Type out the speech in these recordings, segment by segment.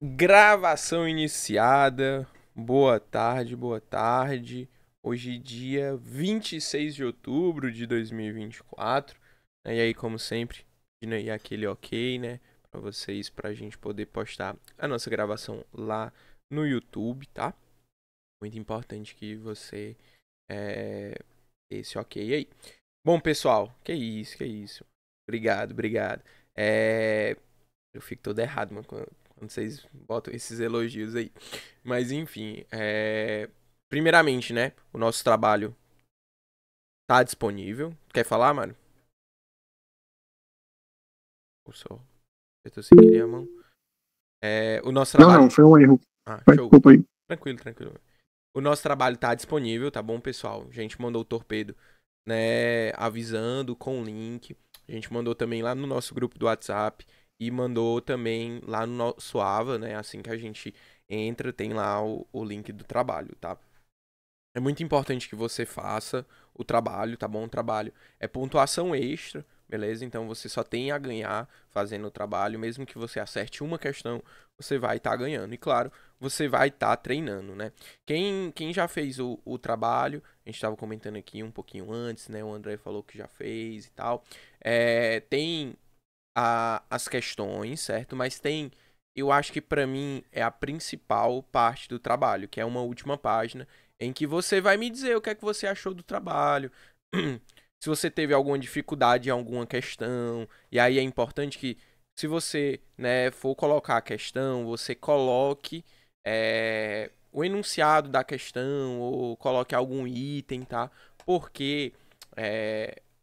Gravação iniciada. Boa tarde, boa tarde. Hoje, dia 26 de outubro de 2024. E aí, como sempre, pedindo aí aquele ok, né? Pra vocês, pra gente poder postar a nossa gravação lá no YouTube, tá? Muito importante que você dê esse ok aí. Bom, pessoal, que isso, que isso. Obrigado, obrigado. Eu fico todo errado, mano, quando vocês botam esses elogios aí. Mas enfim, primeiramente, né? O nosso trabalho tá disponível. Quer falar, mano? Ou só eu tô sem querer a mão. O nosso Não, trabalho. foi um erro. Ah, show. Desculpa aí. Tranquilo, tranquilo. O nosso trabalho tá disponível, tá bom, pessoal? A gente mandou o torpedo, né? Avisando com o link. A gente mandou também lá no nosso grupo do WhatsApp. E mandou também lá no nosso Ava, né? Assim que a gente entra, tem lá o link do trabalho, tá? É muito importante que você faça o trabalho, tá bom? O trabalho é pontuação extra, beleza? Então você só tem a ganhar fazendo o trabalho, mesmo que você acerte uma questão, você vai estar ganhando. E claro, você vai estar treinando, né? Quem já fez o trabalho, a gente estava comentando aqui um pouquinho antes, né? O André falou que já fez e tal. Tem as questões, certo? Mas tem, eu acho que pra mim é a principal parte do trabalho, que é uma última página em que você vai me dizer o que é que você achou do trabalho, se você teve alguma dificuldade em alguma questão, e aí é importante que se você, né, for colocar a questão, você coloque o enunciado da questão ou coloque algum item, tá? Porque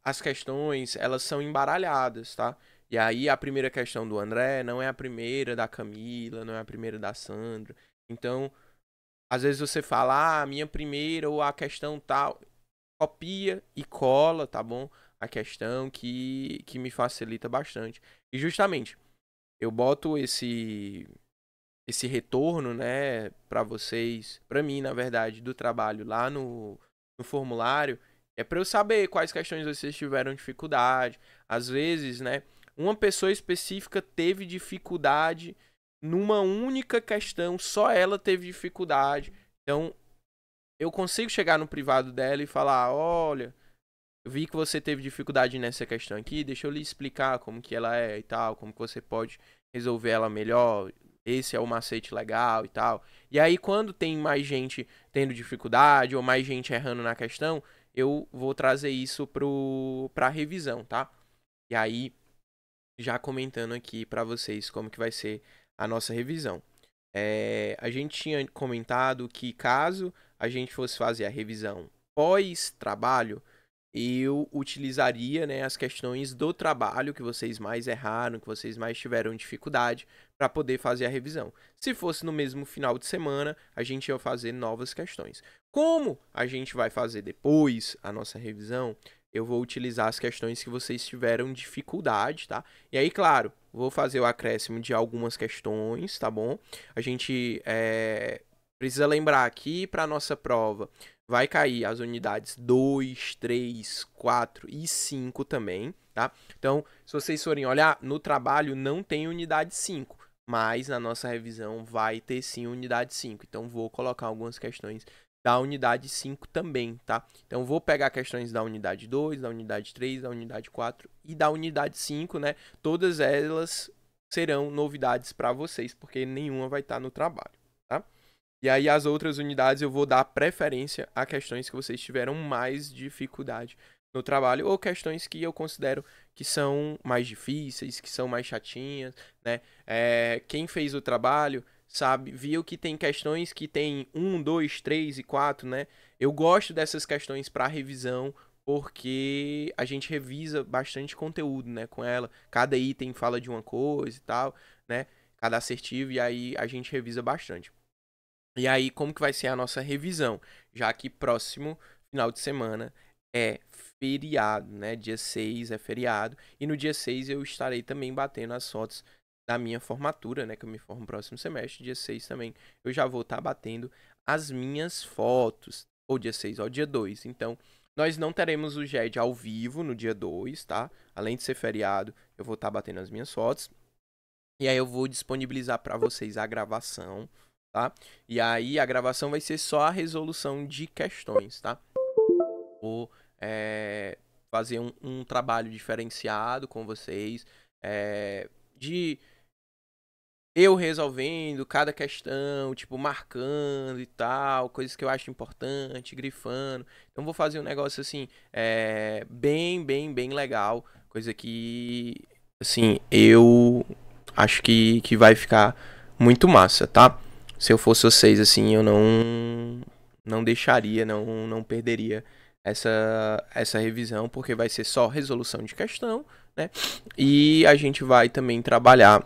as questões, elas são embaralhadas, tá? E aí a primeira questão do André não é a primeira da Camila, não é a primeira da Sandra. Então, às vezes você fala, ah, a minha primeira ou a questão tal, copia e cola, tá bom? A questão que me facilita bastante. E justamente, eu boto esse retorno, né, para vocês, para mim, na verdade, do trabalho lá no formulário, é para eu saber quais questões vocês tiveram dificuldade. Às vezes, né, uma pessoa específica teve dificuldade numa única questão, só ela teve dificuldade. Então, eu consigo chegar no privado dela e falar, olha, eu vi que você teve dificuldade nessa questão aqui, deixa eu lhe explicar como que ela é e tal, como que você pode resolver ela melhor, esse é o macete legal e tal. E aí, quando tem mais gente tendo dificuldade ou mais gente errando na questão, eu vou trazer isso pra revisão, tá? E aí, já comentando aqui pra vocês como que vai ser a nossa revisão. A gente tinha comentado que caso a gente fosse fazer a revisão pós-trabalho, eu utilizaria, né, as questões do trabalho que vocês mais erraram, que vocês mais tiveram dificuldade, para poder fazer a revisão. Se fosse no mesmo final de semana, a gente ia fazer novas questões. Como a gente vai fazer depois a nossa revisão, eu vou utilizar as questões que vocês tiveram dificuldade, tá? E aí, claro, vou fazer o acréscimo de algumas questões, tá bom? A gente precisa lembrar aqui para nossa prova vai cair as unidades 2, 3, 4 e 5 também, tá? Então, se vocês forem olhar, no trabalho não tem unidade 5, mas na nossa revisão vai ter sim unidade 5. Então, vou colocar algumas questões da unidade 5 também, tá? Então, vou pegar questões da unidade 2, da unidade 3, da unidade 4 e da unidade 5, né? Todas elas serão novidades para vocês, porque nenhuma vai estar no trabalho, tá? E aí as outras unidades eu vou dar preferência a questões que vocês tiveram mais dificuldade no trabalho ou questões que eu considero que são mais difíceis, que são mais chatinhas, né? Quem fez o trabalho sabe, viu que tem questões que tem 1, 2, 3 e 4, né? Eu gosto dessas questões para revisão porque a gente revisa bastante conteúdo, né, com ela. Cada item fala de uma coisa e tal, né? Cada assertivo e aí a gente revisa bastante. E aí, como que vai ser a nossa revisão? Já que próximo final de semana é feriado, né? Dia 6 é feriado. E no dia 6 eu estarei também batendo as fotos da minha formatura, né? Que eu me formo no próximo semestre. Dia 6 também eu já vou estar batendo as minhas fotos. Ou dia 6 ou dia 2. Então, nós não teremos o GED ao vivo no dia 2, tá? Além de ser feriado, eu vou estar batendo as minhas fotos. E aí eu vou disponibilizar para vocês a gravação, tá? E aí a gravação vai ser só a resolução de questões, tá? Vou fazer um trabalho diferenciado com vocês, de eu resolvendo cada questão, tipo, marcando e tal, coisas que eu acho importante, grifando. Então vou fazer um negócio assim, bem legal, coisa que, assim, eu acho que vai ficar muito massa, tá? Se eu fosse vocês, assim, eu não deixaria, não perderia essa revisão, porque vai ser só resolução de questão, né? E a gente vai também trabalhar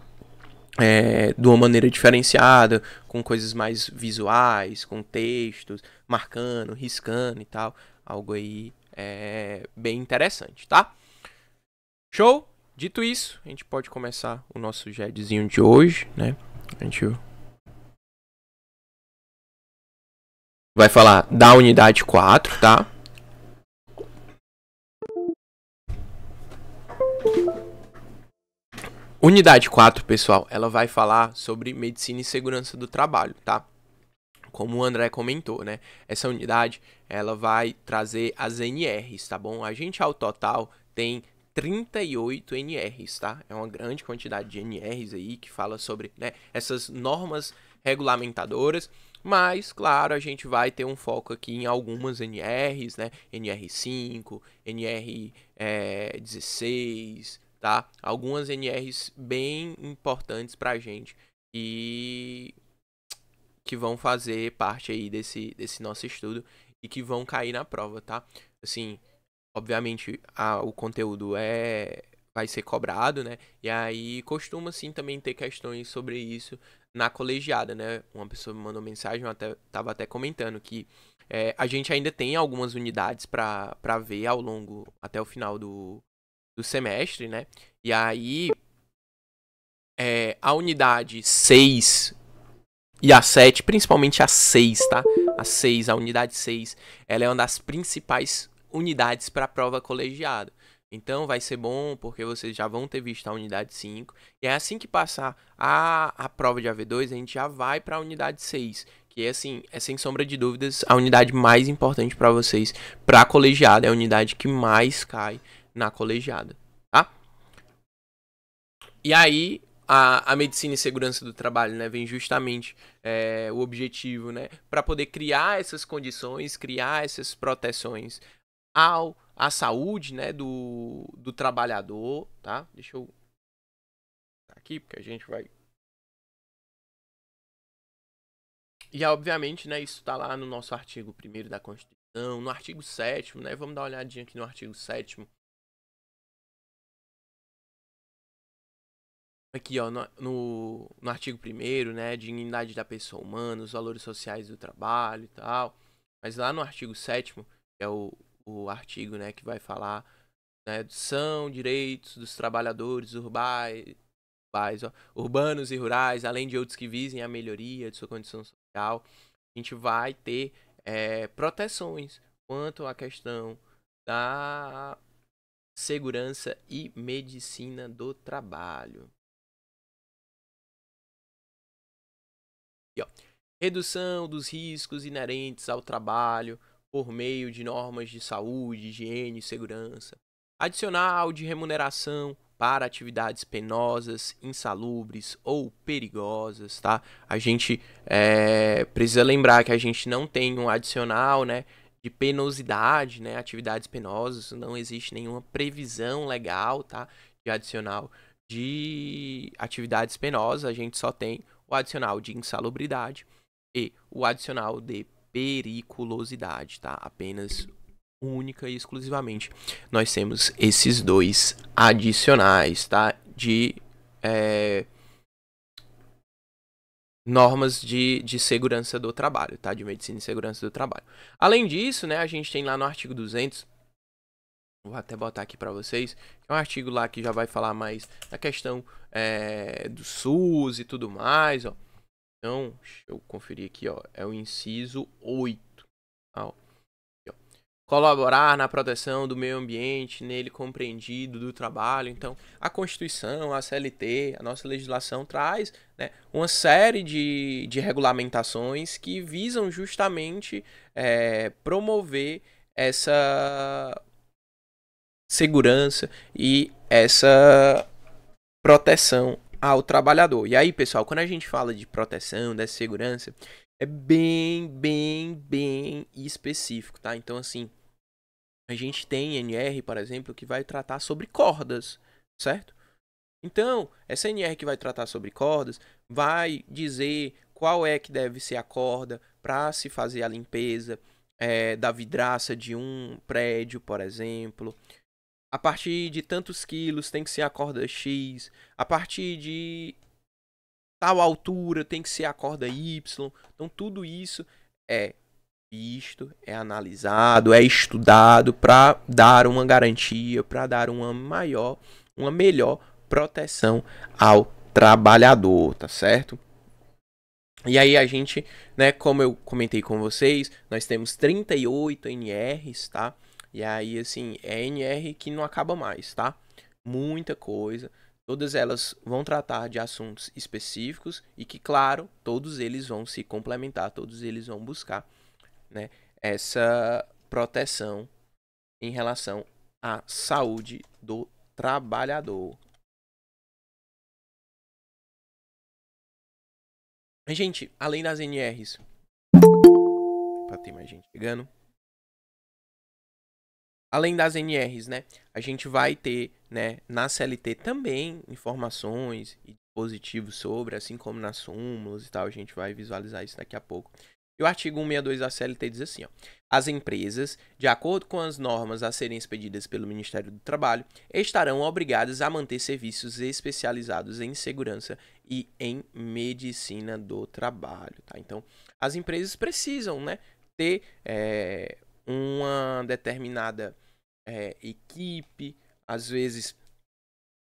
de uma maneira diferenciada, com coisas mais visuais, com textos, marcando, riscando e tal. Algo aí bem interessante, tá? Show? Dito isso, a gente pode começar o nosso JEDzinho de hoje, né? A gente vai falar da unidade 4, tá? Unidade 4, pessoal, ela vai falar sobre medicina e segurança do trabalho, tá? Como o André comentou, né? Essa unidade, ela vai trazer as NRs, tá bom? A gente, ao total, tem 38 NRs, tá? É uma grande quantidade de NRs aí que fala sobre, né, essas normas regulamentadoras, mas, claro, a gente vai ter um foco aqui em algumas NRs, né? NR5, NR16, tá? Algumas NRs bem importantes pra gente e que vão fazer parte aí desse nosso estudo e que vão cair na prova, tá? Assim, obviamente o conteúdo vai ser cobrado, né? E aí costuma sim também ter questões sobre isso na colegiada, né? Uma pessoa me mandou mensagem, eu tava até comentando que a gente ainda tem algumas unidades para ver ao longo, até o final do semestre, né? E aí a unidade 6 e a 7, principalmente a 6, tá? A unidade 6, ela é uma das principais unidades para a prova colegiada. Então vai ser bom porque vocês já vão ter visto a unidade 5. E é assim que passar a prova de AV2, a gente já vai para a unidade 6. Que é assim, sem sombra de dúvidas, a unidade mais importante para vocês, para a colegiada. É a unidade que mais cai na colegiada, tá? E aí, a medicina e segurança do trabalho, né, vem justamente o objetivo, né, para poder criar essas condições, criar essas proteções à saúde, né, do trabalhador, tá? Deixa eu aqui, porque a gente vai. E obviamente, né, isso tá lá no nosso artigo 1º da Constituição, no artigo 7º, né? Vamos dar uma olhadinha aqui no artigo 7º. Aqui, ó, no artigo 1º, né, dignidade da pessoa humana, os valores sociais do trabalho e tal. Mas lá no artigo 7º, que é o artigo, né, que vai falar, né, são direitos dos trabalhadores urbanos e rurais, além de outros que visem a melhoria de sua condição social. A gente vai ter proteções quanto à questão da segurança e medicina do trabalho. Aqui, ó. Redução dos riscos inerentes ao trabalho por meio de normas de saúde, higiene e segurança. Adicional de remuneração para atividades penosas, insalubres ou perigosas, tá? A gente precisa lembrar que a gente não tem um adicional, né, de penosidade, né, atividades penosas, não existe nenhuma previsão legal, tá, de adicional de atividades penosas, a gente só tem o adicional de insalubridade e o adicional de periculosidade, tá? Apenas única e exclusivamente nós temos esses dois adicionais, tá? De normas de segurança do trabalho, tá? De medicina e segurança do trabalho. Além disso, né, a gente tem lá no artigo 200, vou até botar aqui para vocês, que é um artigo lá que já vai falar mais da questão do SUS e tudo mais, ó. Então, deixa eu conferir aqui, ó. É o inciso 8. Ó. colaborar na proteção do meio ambiente, nele compreendido do trabalho. Então, a Constituição, a CLT, a nossa legislação traz, né, uma série de regulamentações que visam justamente promover essa segurança e essa proteção ao trabalhador. E aí, pessoal, quando a gente fala de proteção, dessa segurança, é bem específico, tá? Então, assim, a gente tem NR, por exemplo, que vai tratar sobre cordas, certo? Então, essa NR que vai tratar sobre cordas vai dizer qual é que deve ser a corda para se fazer a limpeza da vidraça de um prédio, por exemplo. A partir de tantos quilos tem que ser a corda X. A partir de tal altura tem que ser a corda Y. Então, tudo isso é visto, é analisado, é estudado para dar uma garantia, para dar uma melhor proteção ao trabalhador, tá certo? E aí a gente, né, como eu comentei com vocês, nós temos 38 NRs, tá? E aí, assim, é NR que não acaba mais, tá? Muita coisa. Todas elas vão tratar de assuntos específicos e que, claro, todos eles vão se complementar, todos eles vão buscar, né, essa proteção em relação à saúde do trabalhador. Gente, além das NRs, para ter mais gente chegando, além das NRs, né, a gente vai ter, né, na CLT também informações e dispositivos sobre, assim como nas súmulas e tal, a gente vai visualizar isso daqui a pouco. E o artigo 162 da CLT diz assim, ó: as empresas, de acordo com as normas a serem expedidas pelo Ministério do Trabalho, estarão obrigadas a manter serviços especializados em segurança e em medicina do trabalho, tá? Então, as empresas precisam, né, ter uma determinada equipe, às vezes,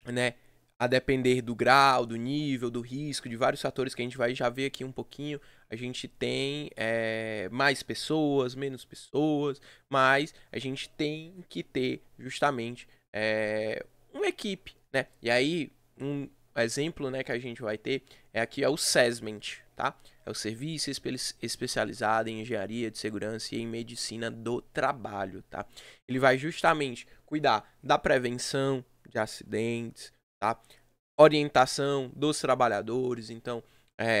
né, a depender do grau, do nível, do risco, de vários fatores que a gente vai já ver aqui um pouquinho, a gente tem mais pessoas, menos pessoas, mas a gente tem que ter justamente uma equipe, né? E aí, um exemplo, né, que a gente vai ter aqui é o SESMENT, tá? É o Serviço Especializado em Engenharia de Segurança e em Medicina do Trabalho, tá? Ele vai justamente cuidar da prevenção de acidentes, tá? Orientação dos trabalhadores. Então,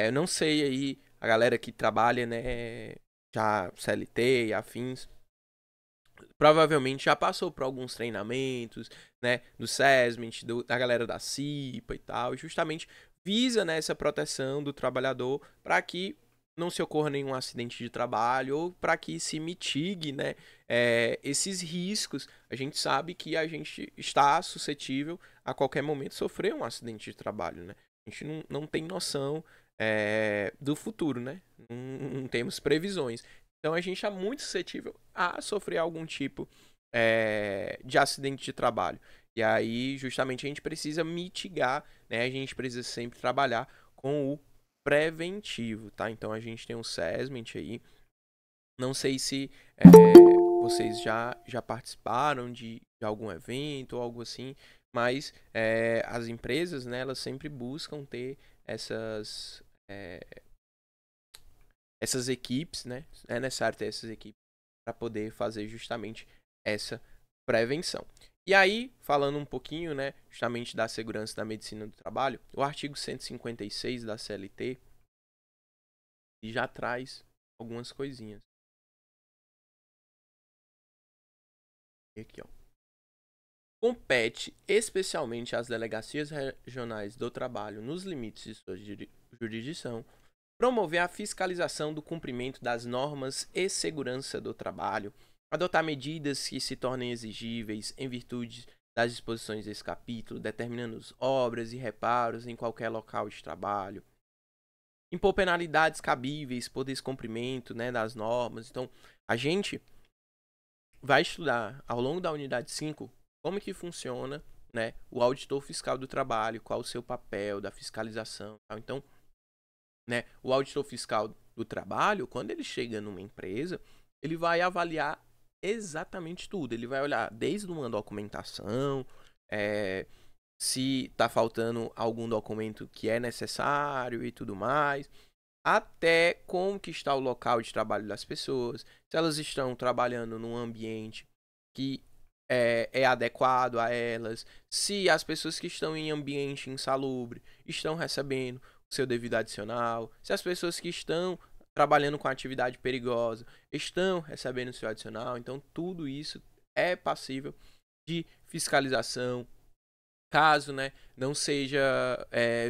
eu não sei aí, a galera que trabalha, né, já CLT e afins, provavelmente já passou por alguns treinamentos, né, do SESMENT, da galera da CIPA e tal, justamente visa, né, essa proteção do trabalhador para que não se ocorra nenhum acidente de trabalho ou para que se mitigue, né, esses riscos. A gente sabe que a gente está suscetível a qualquer momento sofrer um acidente de trabalho, né? A gente não tem noção do futuro, né? Não temos previsões. Então a gente está muito suscetível a sofrer algum tipo de acidente de trabalho. E aí, justamente, a gente precisa mitigar, né? A gente precisa sempre trabalhar com o preventivo, tá? Então a gente tem um SESMENT aí. Não sei se vocês já participaram de algum evento ou algo assim, mas as empresas, né, elas sempre buscam ter essas equipes, né? É necessário ter essas equipes para poder fazer justamente essa prevenção. E aí, falando um pouquinho, né, justamente da segurança da medicina do trabalho, o artigo 156 da CLT já traz algumas coisinhas. Aqui, ó. Compete especialmente às delegacias regionais do trabalho, nos limites de sua jurisdição, promover a fiscalização do cumprimento das normas e segurança do trabalho, adotar medidas que se tornem exigíveis em virtude das disposições desse capítulo, determinando obras e reparos em qualquer local de trabalho, impor penalidades cabíveis por descumprimento, né, das normas. Então, a gente vai estudar ao longo da unidade 5 como que funciona, né, o auditor fiscal do trabalho, qual o seu papel da fiscalização. Tal. Então, né, o auditor fiscal do trabalho, quando ele chega numa empresa, ele vai avaliar exatamente tudo. Ele vai olhar desde uma documentação, se tá faltando algum documento que é necessário e tudo mais, até como que está o local de trabalho das pessoas, se elas estão trabalhando num ambiente que é adequado a elas, se as pessoas que estão em ambiente insalubre estão recebendo o seu devido adicional, se as pessoas que estão trabalhando com atividade perigosa estão recebendo o seu adicional. Então tudo isso é passível de fiscalização. Caso, né, não seja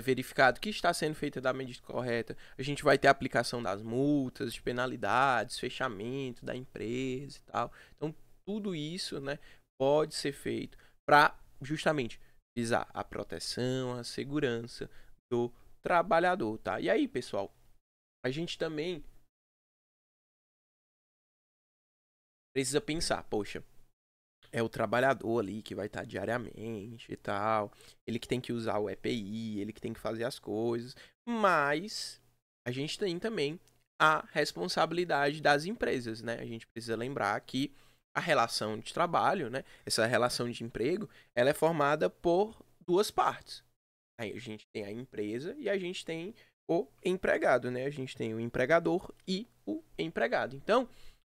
verificado que está sendo feita da medida correta, a gente vai ter a aplicação das multas, de penalidades, fechamento da empresa e tal. Então, tudo isso, né, pode ser feito para justamente visar a proteção, a segurança do trabalhador, tá? E aí, pessoal, a gente também precisa pensar, poxa, é o trabalhador ali que vai estar diariamente e tal. Ele que tem que usar o EPI, ele que tem que fazer as coisas. Mas a gente tem também a responsabilidade das empresas, né? A gente precisa lembrar que a relação de trabalho, né? Essa relação de emprego, ela é formada por duas partes. Aí a gente tem a empresa e a gente tem o empregado, né? A gente tem o empregador e o empregado. Então,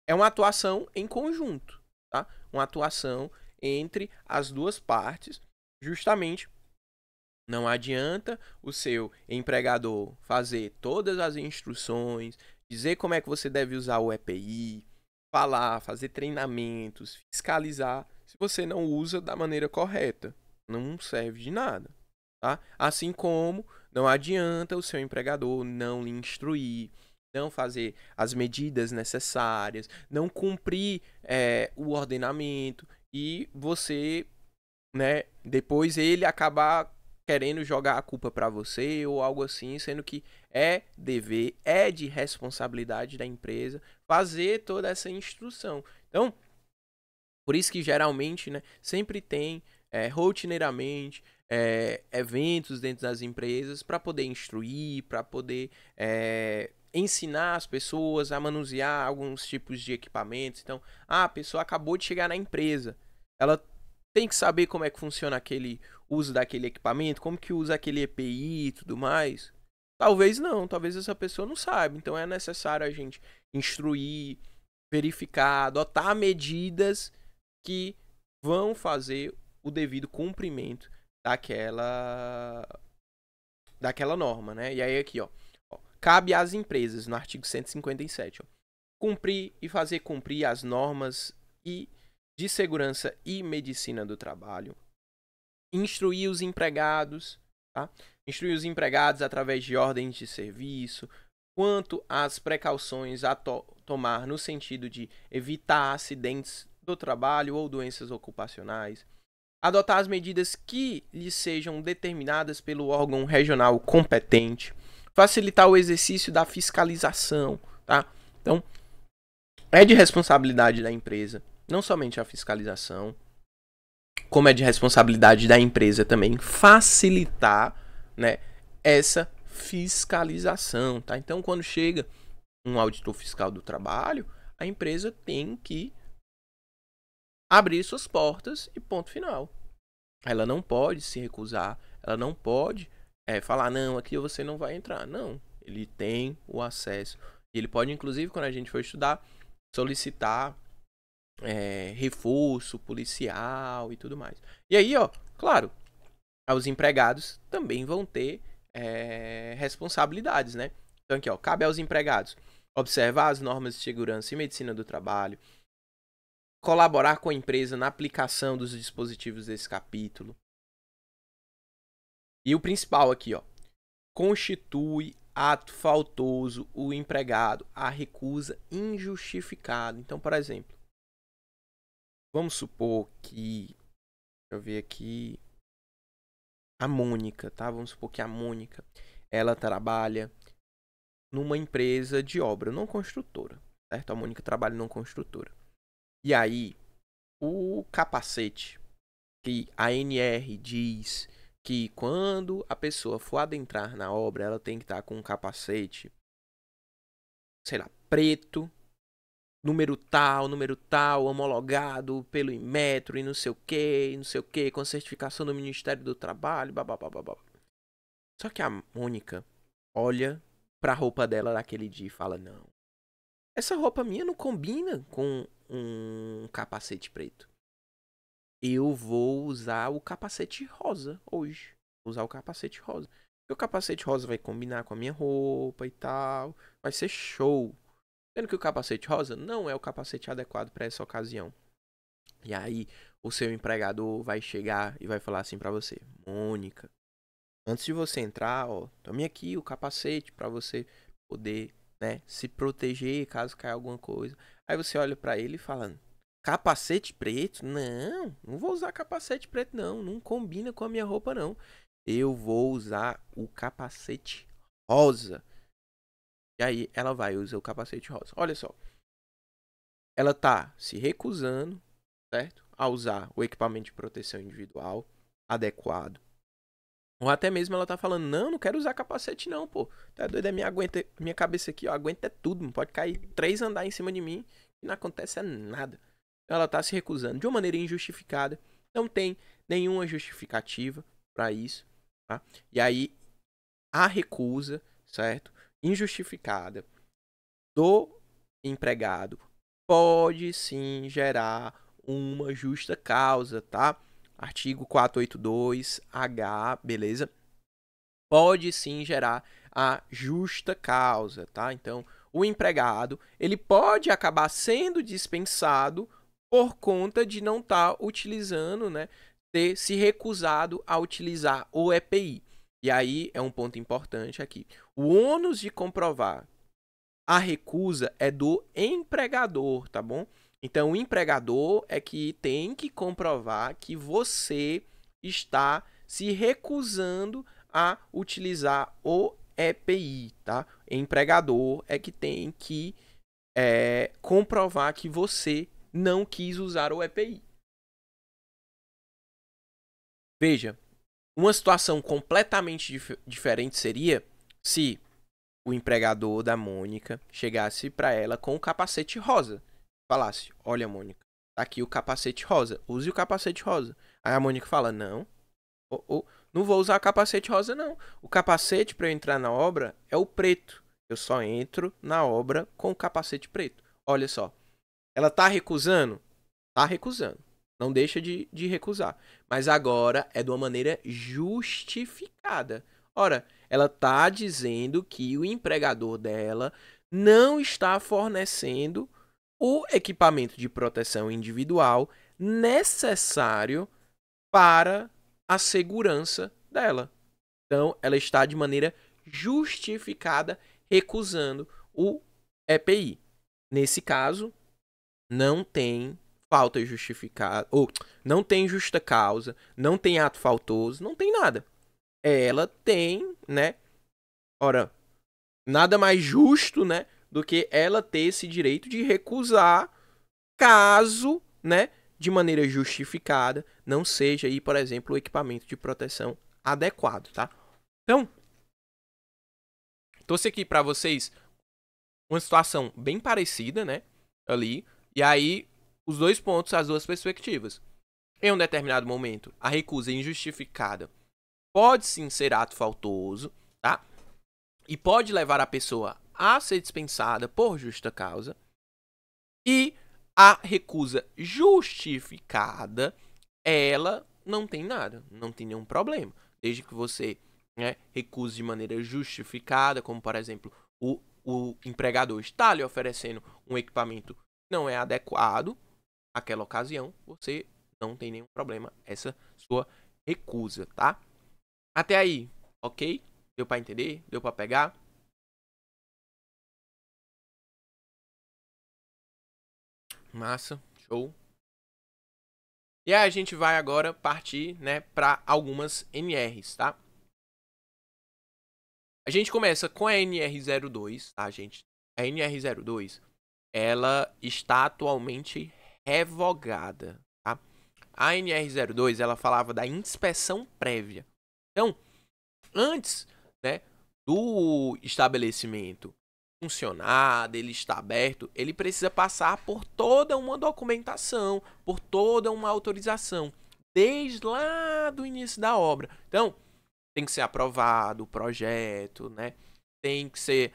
é uma atuação em conjunto, tá? Uma atuação entre as duas partes, justamente. Não adianta o seu empregador fazer todas as instruções, dizer como é que você deve usar o EPI, falar, fazer treinamentos, fiscalizar, se você não usa da maneira correta. Não serve de nada, tá? Assim como não adianta o seu empregador não lhe instruir, não fazer as medidas necessárias, não cumprir o ordenamento e você, né, depois ele acabar querendo jogar a culpa para você ou algo assim, sendo que é dever, é de responsabilidade da empresa fazer toda essa instrução. Então, por isso que geralmente, né, sempre tem rotineiramente eventos dentro das empresas para poder instruir, para poder ensinar as pessoas a manusear alguns tipos de equipamentos. Então, a pessoa acabou de chegar na empresa, ela tem que saber como é que funciona aquele uso daquele equipamento, como que usa aquele EPI e tudo mais. Talvez não, talvez essa pessoa não saiba. Então é necessário a gente instruir, verificar, adotar medidas que vão fazer o devido cumprimento daquela norma, né? E aí aqui, ó, cabe às empresas, no artigo 157, ó, cumprir e fazer cumprir as normas de segurança e medicina do trabalho, instruir os empregados, tá? Instruir os empregados através de ordens de serviço, quanto às precauções a tomar no sentido de evitar acidentes do trabalho ou doenças ocupacionais, adotar as medidas que lhes sejam determinadas pelo órgão regional competente, facilitar o exercício da fiscalização, tá? Então, é de responsabilidade da empresa, não somente a fiscalização, como é de responsabilidade da empresa também facilitar, né, essa fiscalização, tá? Então, quando chega um auditor fiscal do trabalho, a empresa tem que abrir suas portas e ponto final. Ela não pode se recusar, ela não pode falar, não, aqui você não vai entrar. Não, ele tem o acesso. E ele pode, inclusive, quando a gente for estudar, solicitar reforço policial e tudo mais. E aí, ó, claro, os empregados também vão ter responsabilidades, né? Então aqui, ó, cabe aos empregados observar as normas de segurança e medicina do trabalho, colaborar com a empresa na aplicação dos dispositivos desse capítulo. E o principal aqui, ó, constitui ato faltoso o empregado a recusa injustificada. Então, por exemplo, vamos supor que, deixa eu ver aqui, a Mônica, tá? Vamos supor que a Mônica, ela trabalha numa empresa de obra, não construtora, certo? A Mônica trabalha numa construtora. E aí, o capacete que a ANR diz que quando a pessoa for adentrar na obra, ela tem que estar com um capacete, sei lá, preto, número tal, homologado pelo Inmetro e não sei o que, com certificação do Ministério do Trabalho, babá. Só que a Mônica olha pra roupa dela daquele dia e fala, não, essa roupa minha não combina com um capacete preto. Eu vou usar o capacete rosa hoje. Vou usar o capacete rosa. Porque o capacete rosa vai combinar com a minha roupa e tal. Vai ser show. Sendo que o capacete rosa não é o capacete adequado para essa ocasião. E aí, o seu empregador vai chegar e vai falar assim pra você: Mônica, antes de você entrar, ó, tome aqui o capacete pra você poder, né, se proteger caso caia alguma coisa. Aí você olha pra ele e fala: capacete preto? Não, não vou usar capacete preto não, não combina com a minha roupa não. Eu vou usar o capacete rosa. E aí ela vai usar o capacete rosa. Olha só, ela tá se recusando, certo? A usar o equipamento de proteção individual adequado. Ou até mesmo ela tá falando, não quero usar capacete não, pô. Tá doido, minha cabeça aqui, ó, aguenta tudo. Não pode cair 3 andares em cima de mim e não acontece nada. Ela tá se recusando de uma maneira injustificada. Não tem nenhuma justificativa pra isso, tá? E aí, a recusa, certo? Injustificada do empregado pode sim gerar uma justa causa, tá? Artigo 482-H, beleza? Pode sim gerar a justa causa, tá? Então, o empregado, ele pode acabar sendo dispensado por conta de não estar utilizando, né? Ter se recusado a utilizar o EPI. E aí é um ponto importante aqui. O ônus de comprovar a recusa é do empregador, tá bom? Então, o empregador é que tem que comprovar que você está se recusando a utilizar o EPI, tá? O empregador é que tem que comprovar que você não quis usar o EPI. Veja, uma situação completamente diferente seria se o empregador da Mônica chegasse para ela com o capacete rosa. Falasse, olha, Mônica, tá aqui o capacete rosa, use o capacete rosa. Aí a Mônica fala, não, não vou usar o capacete rosa não. O capacete para eu entrar na obra é o preto. Eu só entro na obra com o capacete preto. Olha só, ela tá recusando? Tá recusando. Não deixa de recusar. Mas agora é de uma maneira justificada. Ora, ela está dizendo que o empregador dela não está fornecendo o equipamento de proteção individual necessário para a segurança dela. Então, ela está de maneira justificada recusando o EPI. Nesse caso, não tem falta justificada, ou não tem justa causa, não tem ato faltoso, não tem nada. Ela tem, né? Ora, nada mais justo, né, do que ela ter esse direito de recusar caso, né, de maneira justificada, não seja aí, por exemplo, o equipamento de proteção adequado, tá? Então, trouxe aqui para vocês uma situação bem parecida, né, ali, e aí os dois pontos, as duas perspectivas. Em um determinado momento, a recusa injustificada pode sim ser ato faltoso, tá? E pode levar a pessoa a ser dispensada por justa causa. E a recusa justificada, ela não tem nada, não tem nenhum problema. Desde que você, né, recuse de maneira justificada, como por exemplo, o empregador está lhe oferecendo um equipamento que não é adequado àquela ocasião, você não tem nenhum problema essa sua recusa, tá? Até aí, ok? Deu pra entender? Deu pra pegar? Massa, show. E aí a gente vai agora partir, né, para algumas NRs, tá? A gente começa com a NR02, tá, gente? A NR02, ela está atualmente revogada, tá? A NR02, ela falava da inspeção prévia. Então, antes, né, do estabelecimento funcionar, dele estar aberto, ele precisa passar por toda uma documentação, por toda uma autorização, desde lá do início da obra. Então, tem que ser aprovado o projeto, né? Tem que ser,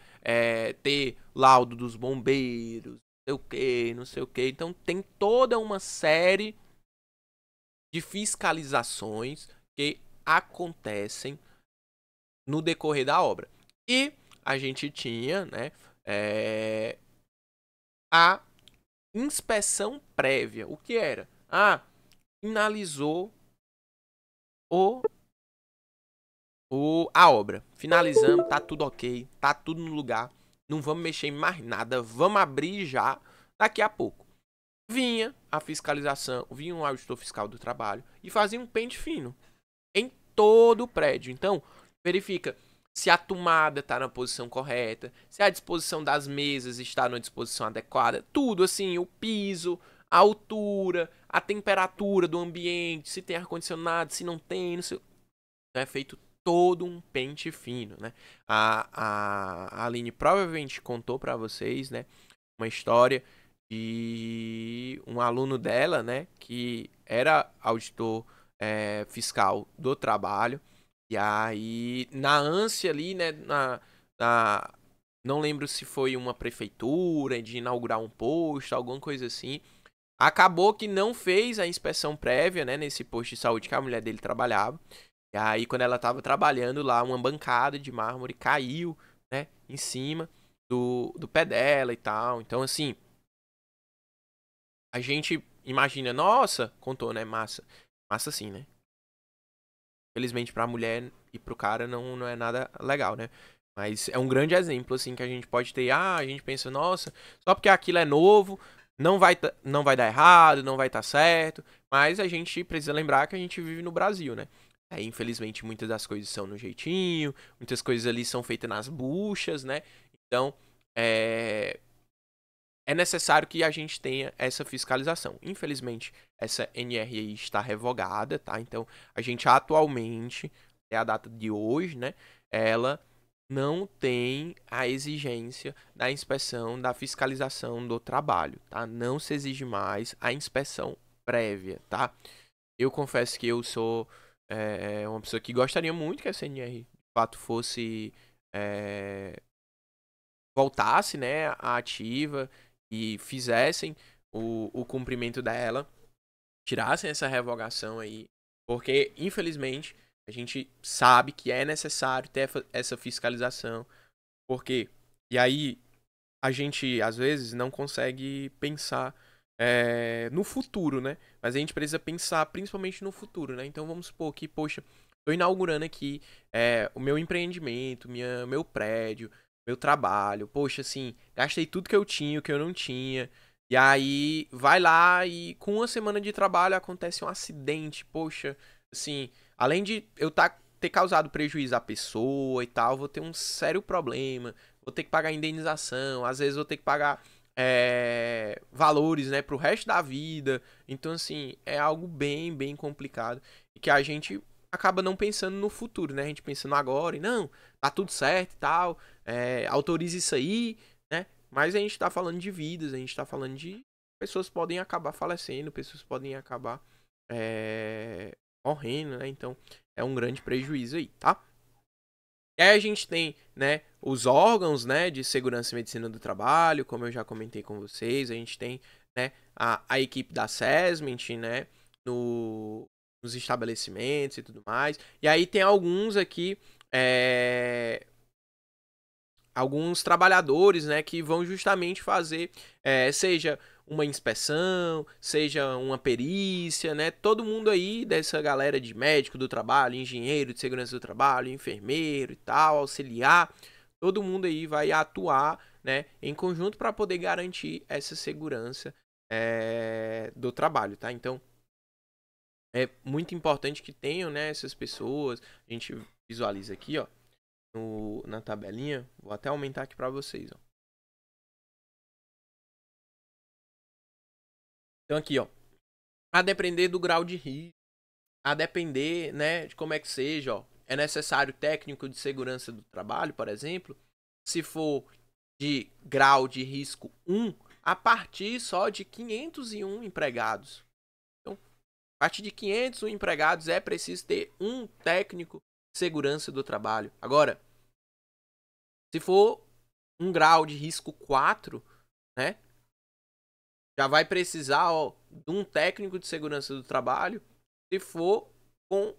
ter laudo dos bombeiros, não sei o que, não sei o que. Então, tem toda uma série de fiscalizações que acontecem no decorrer da obra. E a gente tinha, né, a inspeção prévia. O que era? Finalizou a obra. Finalizamos, tá tudo ok, tá tudo no lugar. Não vamos mexer em mais nada, vamos abrir já daqui a pouco. Vinha a fiscalização, vinha um auditor fiscal do trabalho e fazia um pente fino em todo o prédio. Então, verifica se a tomada está na posição correta, se a disposição das mesas está na disposição adequada, tudo assim, o piso, a altura, a temperatura do ambiente, se tem ar-condicionado, se não tem, não sei. Então, é feito todo um pente fino, né? A Aline provavelmente contou para vocês, né, uma história de um aluno dela, né, que era auditor fiscal do trabalho. E aí, na ânsia ali, né, não lembro se foi uma prefeitura de inaugurar um posto, alguma coisa assim. Acabou que não fez a inspeção prévia, né, nesse posto de saúde que a mulher dele trabalhava. E aí, quando ela tava trabalhando lá, uma bancada de mármore caiu, né, em cima do pé dela e tal. Então, assim, a gente imagina, nossa, contou, né, massa. Massa sim, né? Felizmente pra mulher e pro cara não é nada legal, né? Mas é um grande exemplo, assim, que a gente pode ter. A gente pensa, nossa, só porque aquilo é novo, não vai dar errado, não vai estar certo. Mas a gente precisa lembrar que a gente vive no Brasil, né? Infelizmente, muitas das coisas são no jeitinho, muitas coisas ali são feitas nas buchas, né? Então, é necessário que a gente tenha essa fiscalização. Infelizmente, essa NRI está revogada, tá? Então, a gente atualmente, até a data de hoje, né? Ela não tem a exigência da inspeção, da fiscalização do trabalho, tá? Não se exige mais a inspeção prévia, tá? Eu confesso que eu sou uma pessoa que gostaria muito que a CNR, de fato, fosse... voltasse, né, à ativa e fizessem o cumprimento dela, tirassem essa revogação aí, porque, infelizmente, a gente sabe que é necessário ter essa fiscalização, porque, e aí, a gente, às vezes, não consegue pensar no futuro, né, mas a gente precisa pensar principalmente no futuro, né, então vamos supor que, poxa, tô inaugurando aqui o meu empreendimento, meu prédio, meu trabalho, poxa, assim, gastei tudo que eu tinha, o que eu não tinha. E aí, vai lá e com uma semana de trabalho acontece um acidente, poxa, assim, além de eu ter causado prejuízo à pessoa e tal, vou ter um sério problema, vou ter que pagar indenização, às vezes vou ter que pagar valores, né, pro resto da vida. Então, assim, é algo bem, bem complicado e que a gente acaba não pensando no futuro, né, a gente pensando agora e não, tá tudo certo e tal, autoriza isso aí, né? Mas a gente tá falando de vidas, a gente tá falando de pessoas que podem acabar falecendo, pessoas que podem acabar morrendo, né? Então é um grande prejuízo aí, tá? E aí a gente tem, né, os órgãos, né, de segurança e medicina do trabalho, como eu já comentei com vocês, a gente tem, né, a equipe da SESMENT, né, nos estabelecimentos e tudo mais. E aí tem alguns aqui, alguns trabalhadores, né, que vão justamente fazer, seja uma inspeção, seja uma perícia, né, todo mundo aí dessa galera de médico do trabalho, engenheiro de segurança do trabalho, enfermeiro e tal, auxiliar, todo mundo aí vai atuar, né, em conjunto para poder garantir essa segurança do trabalho, tá? Então, é muito importante que tenham, né, essas pessoas, a gente visualiza aqui, ó, na tabelinha, vou até aumentar aqui para vocês, ó. Então aqui, ó, a depender do grau de risco, a depender, né, de como é que seja, ó, é necessário técnico de segurança do trabalho, por exemplo. Se for de grau de risco 1 a partir só de 501 empregados. Então, a partir de 501 empregados é preciso ter um técnico de segurança do trabalho. Agora, se for um grau de risco 4, né, já vai precisar de um técnico de segurança do trabalho se for com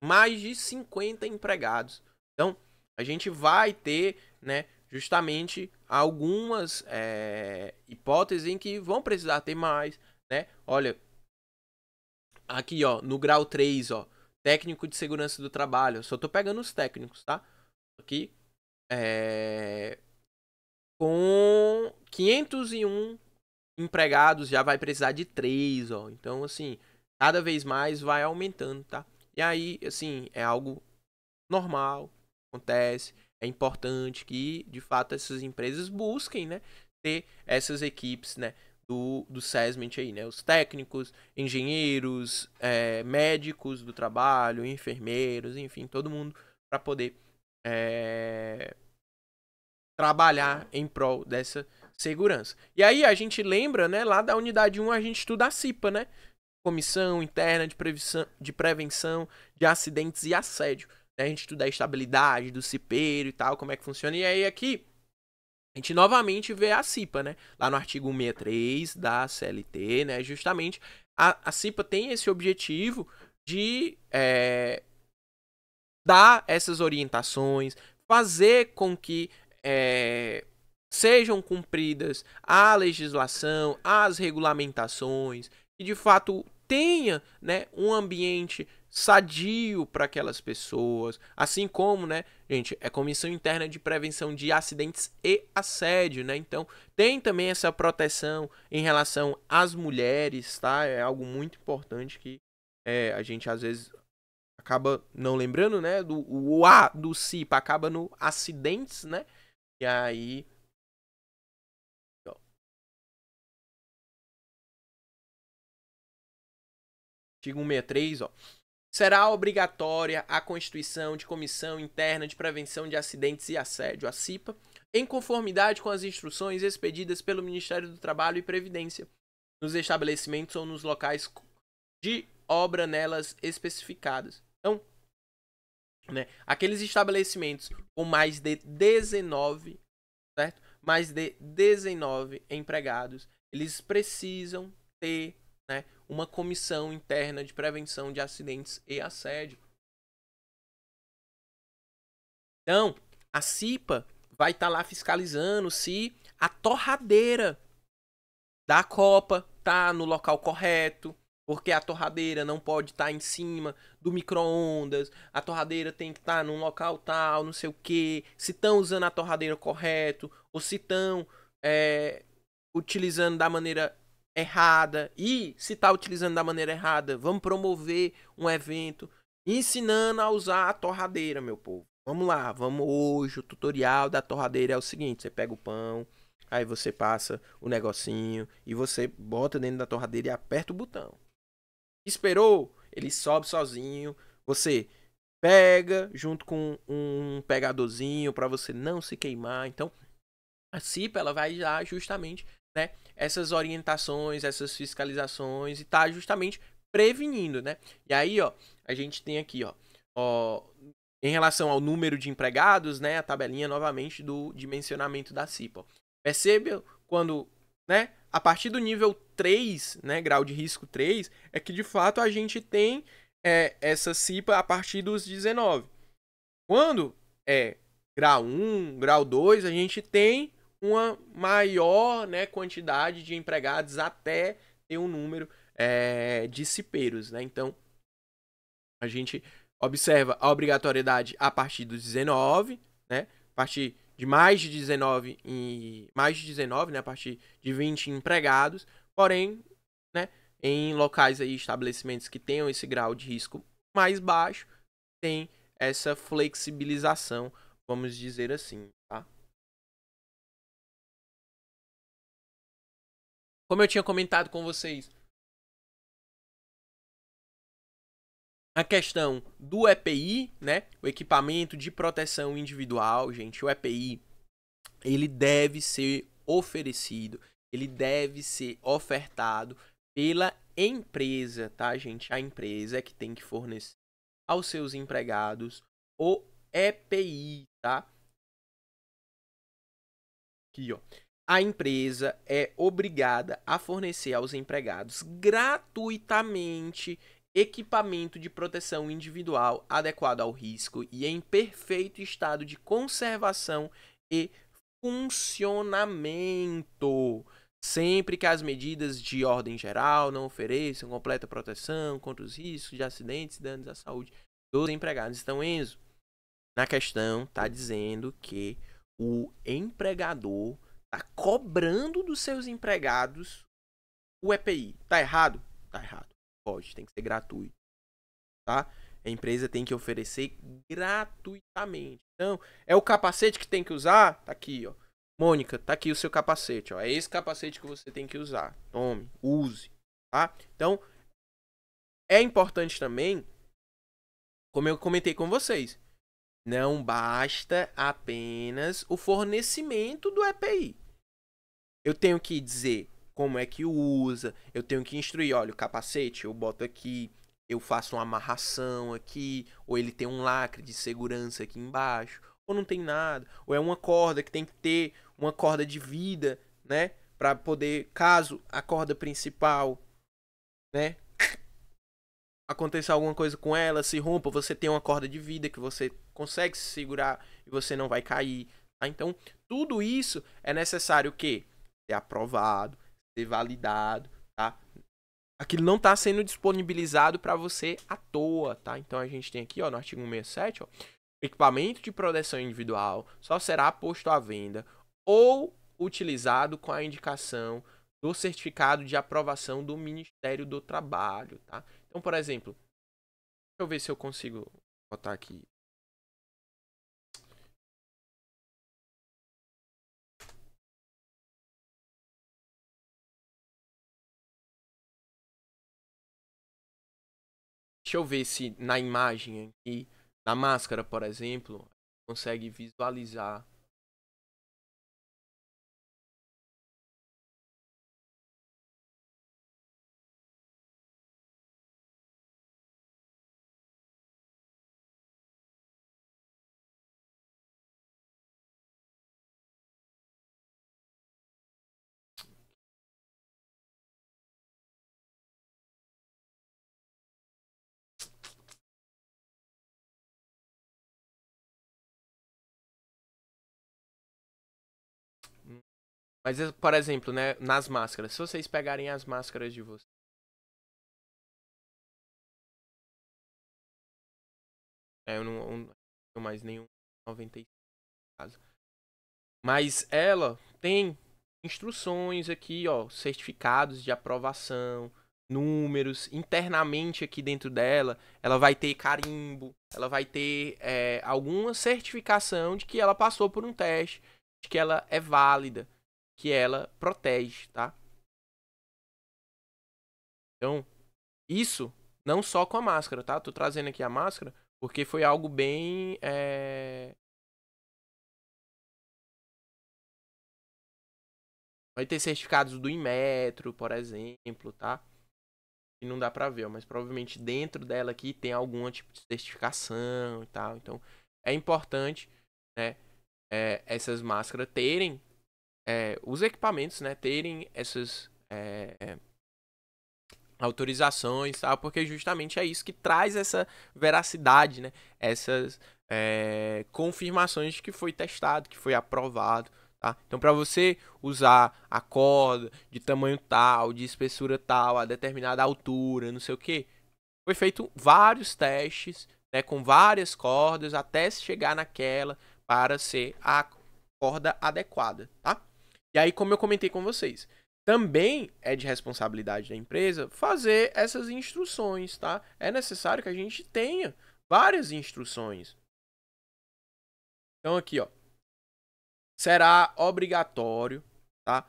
mais de 50 empregados. Então, a gente vai ter, né, justamente algumas hipóteses em que vão precisar ter mais, né? Olha, aqui, ó, no grau 3, ó, técnico de segurança do trabalho. Eu só tô pegando os técnicos, tá? Aqui, com 501 empregados já vai precisar de 3, ó. Então, assim, cada vez mais vai aumentando, tá? E aí, assim, é algo normal, acontece. É importante que, de fato, essas empresas busquem, né, ter essas equipes, né, do SESMENT aí, né? Os técnicos, engenheiros, médicos do trabalho, enfermeiros, enfim, todo mundo para poder trabalhar em prol dessa segurança. E aí a gente lembra, né, lá da unidade 1 a gente estuda a CIPA, né? Comissão Interna de Prevenção de Acidentes e Assédio. A gente estuda a estabilidade do cipeiro e tal, como é que funciona. E aí aqui a gente novamente vê a CIPA, né? Lá no artigo 163 da CLT, né? Justamente a CIPA tem esse objetivo de dar essas orientações, fazer com que sejam cumpridas a legislação, as regulamentações, e de fato tenha, né, um ambiente sadio para aquelas pessoas, assim como, né, gente, é Comissão Interna de Prevenção de Acidentes e Assédio, né, então tem também essa proteção em relação às mulheres, tá, é algo muito importante que a gente às vezes acaba não lembrando, né, o A do CIPA acaba no acidentes, né, e aí artigo 163, ó. Será obrigatória a constituição de Comissão Interna de Prevenção de Acidentes e Assédio, a CIPA, em conformidade com as instruções expedidas pelo Ministério do Trabalho e Previdência, nos estabelecimentos ou nos locais de obra nelas especificadas. Então, né, aqueles estabelecimentos com mais de 19, certo? Mais de 19 empregados, eles precisam ter, né, uma comissão interna de prevenção de acidentes e assédio. Então, a CIPA vai estar lá fiscalizando se a torradeira da copa tá no local correto, porque a torradeira não pode estar em cima do micro-ondas, a torradeira tem que estar num local tal, não sei o que, se estão usando a torradeira correto, ou se estão utilizando da maneira errada, e se está utilizando da maneira errada, vamos promover um evento ensinando a usar a torradeira, meu povo. Vamos lá, vamos hoje, o tutorial da torradeira é o seguinte, você pega o pão, aí você passa o negocinho e você bota dentro da torradeira e aperta o botão. Esperou, ele sobe sozinho, você pega junto com um pegadorzinho para você não se queimar. Então, a CIPA ela vai dar justamente, né, essas orientações, essas fiscalizações e tá justamente prevenindo, né? E aí, ó, a gente tem aqui, ó, em relação ao número de empregados, né, a tabelinha novamente do dimensionamento da CIPA. Perceba quando, né, a partir do nível 3, né, grau de risco 3, é que de fato a gente tem essa CIPA a partir dos 19. Quando é grau 1, grau 2, a gente tem uma maior, né, quantidade de empregados até ter um número de cipeiros, né? Então, a gente observa a obrigatoriedade a partir dos 19, né? A partir de mais de 19 né, a partir de 20 empregados, porém, né, em locais aí, estabelecimentos que tenham esse grau de risco mais baixo, tem essa flexibilização, vamos dizer assim, tá? Como eu tinha comentado com vocês, a questão do EPI, né, o equipamento de proteção individual, gente, o EPI ele deve ser oferecido, ele deve ser ofertado pela empresa, tá, gente? A empresa é que tem que fornecer aos seus empregados o EPI, tá? Aqui, ó. A empresa é obrigada a fornecer aos empregados gratuitamente equipamento de proteção individual adequado ao risco e em perfeito estado de conservação e funcionamento, sempre que as medidas de ordem geral não ofereçam completa proteção contra os riscos de acidentes e danos à saúde dos empregados. Então, Enzo, na questão está dizendo que o empregador está cobrando dos seus empregados o EPI. Tá errado? Tá errado. Pode, tem que ser gratuito, tá? A empresa tem que oferecer gratuitamente. Então, é o capacete que tem que usar? Tá aqui, ó. Mônica, tá aqui o seu capacete, ó. É esse capacete que você tem que usar. Tome, use, tá? Então, é importante também, como eu comentei com vocês, não basta apenas o fornecimento do EPI. Eu tenho que dizer como é que usa, eu tenho que instruir, olha, o capacete eu boto aqui, eu faço uma amarração aqui, ou ele tem um lacre de segurança aqui embaixo, ou não tem nada, ou é uma corda que tem que ter uma corda de vida, né, para poder, caso a corda principal, né, aconteça alguma coisa com ela, se rompa, você tem uma corda de vida que você consegue se segurar e você não vai cair, tá? Então, tudo isso é necessário o quê? Ser aprovado, ser validado, tá? Aquilo não está sendo disponibilizado para você à toa, tá? Então a gente tem aqui, ó, no artigo 167, ó, equipamento de proteção individual só será posto à venda ou utilizado com a indicação do certificado de aprovação do Ministério do Trabalho, tá? Então, por exemplo, deixa eu ver se eu consigo botar aqui. Deixa eu ver se na imagem aqui, na máscara, por exemplo, consegue visualizar. Mas, por exemplo, né, nas máscaras, se vocês pegarem as máscaras de vocês, eu não tenho mais nenhum 95 caso. Mas ela tem instruções aqui, ó, certificados de aprovação, números, internamente aqui dentro dela, ela vai ter carimbo, ela vai ter alguma certificação de que ela passou por um teste, de que ela é válida, que ela protege, tá? Então, isso não só com a máscara, tá? Tô trazendo aqui a máscara porque foi algo bem vai ter certificados do Inmetro, por exemplo, tá? E não dá pra ver, mas provavelmente dentro dela aqui tem algum tipo de certificação e tal. Então, é importante, né, essas máscaras terem os equipamentos, né, terem essas autorizações, tá? Porque justamente é isso que traz essa veracidade, né? Essas confirmações de que foi testado, que foi aprovado. Tá? Então, para você usar a corda de tamanho tal, de espessura tal, a determinada altura, não sei o que, foi feito vários testes, né, com várias cordas, até chegar naquela para ser a corda adequada, tá? E aí, como eu comentei com vocês, também é de responsabilidade da empresa fazer essas instruções, tá? É necessário que a gente tenha várias instruções. Então, aqui, ó, será obrigatório, tá?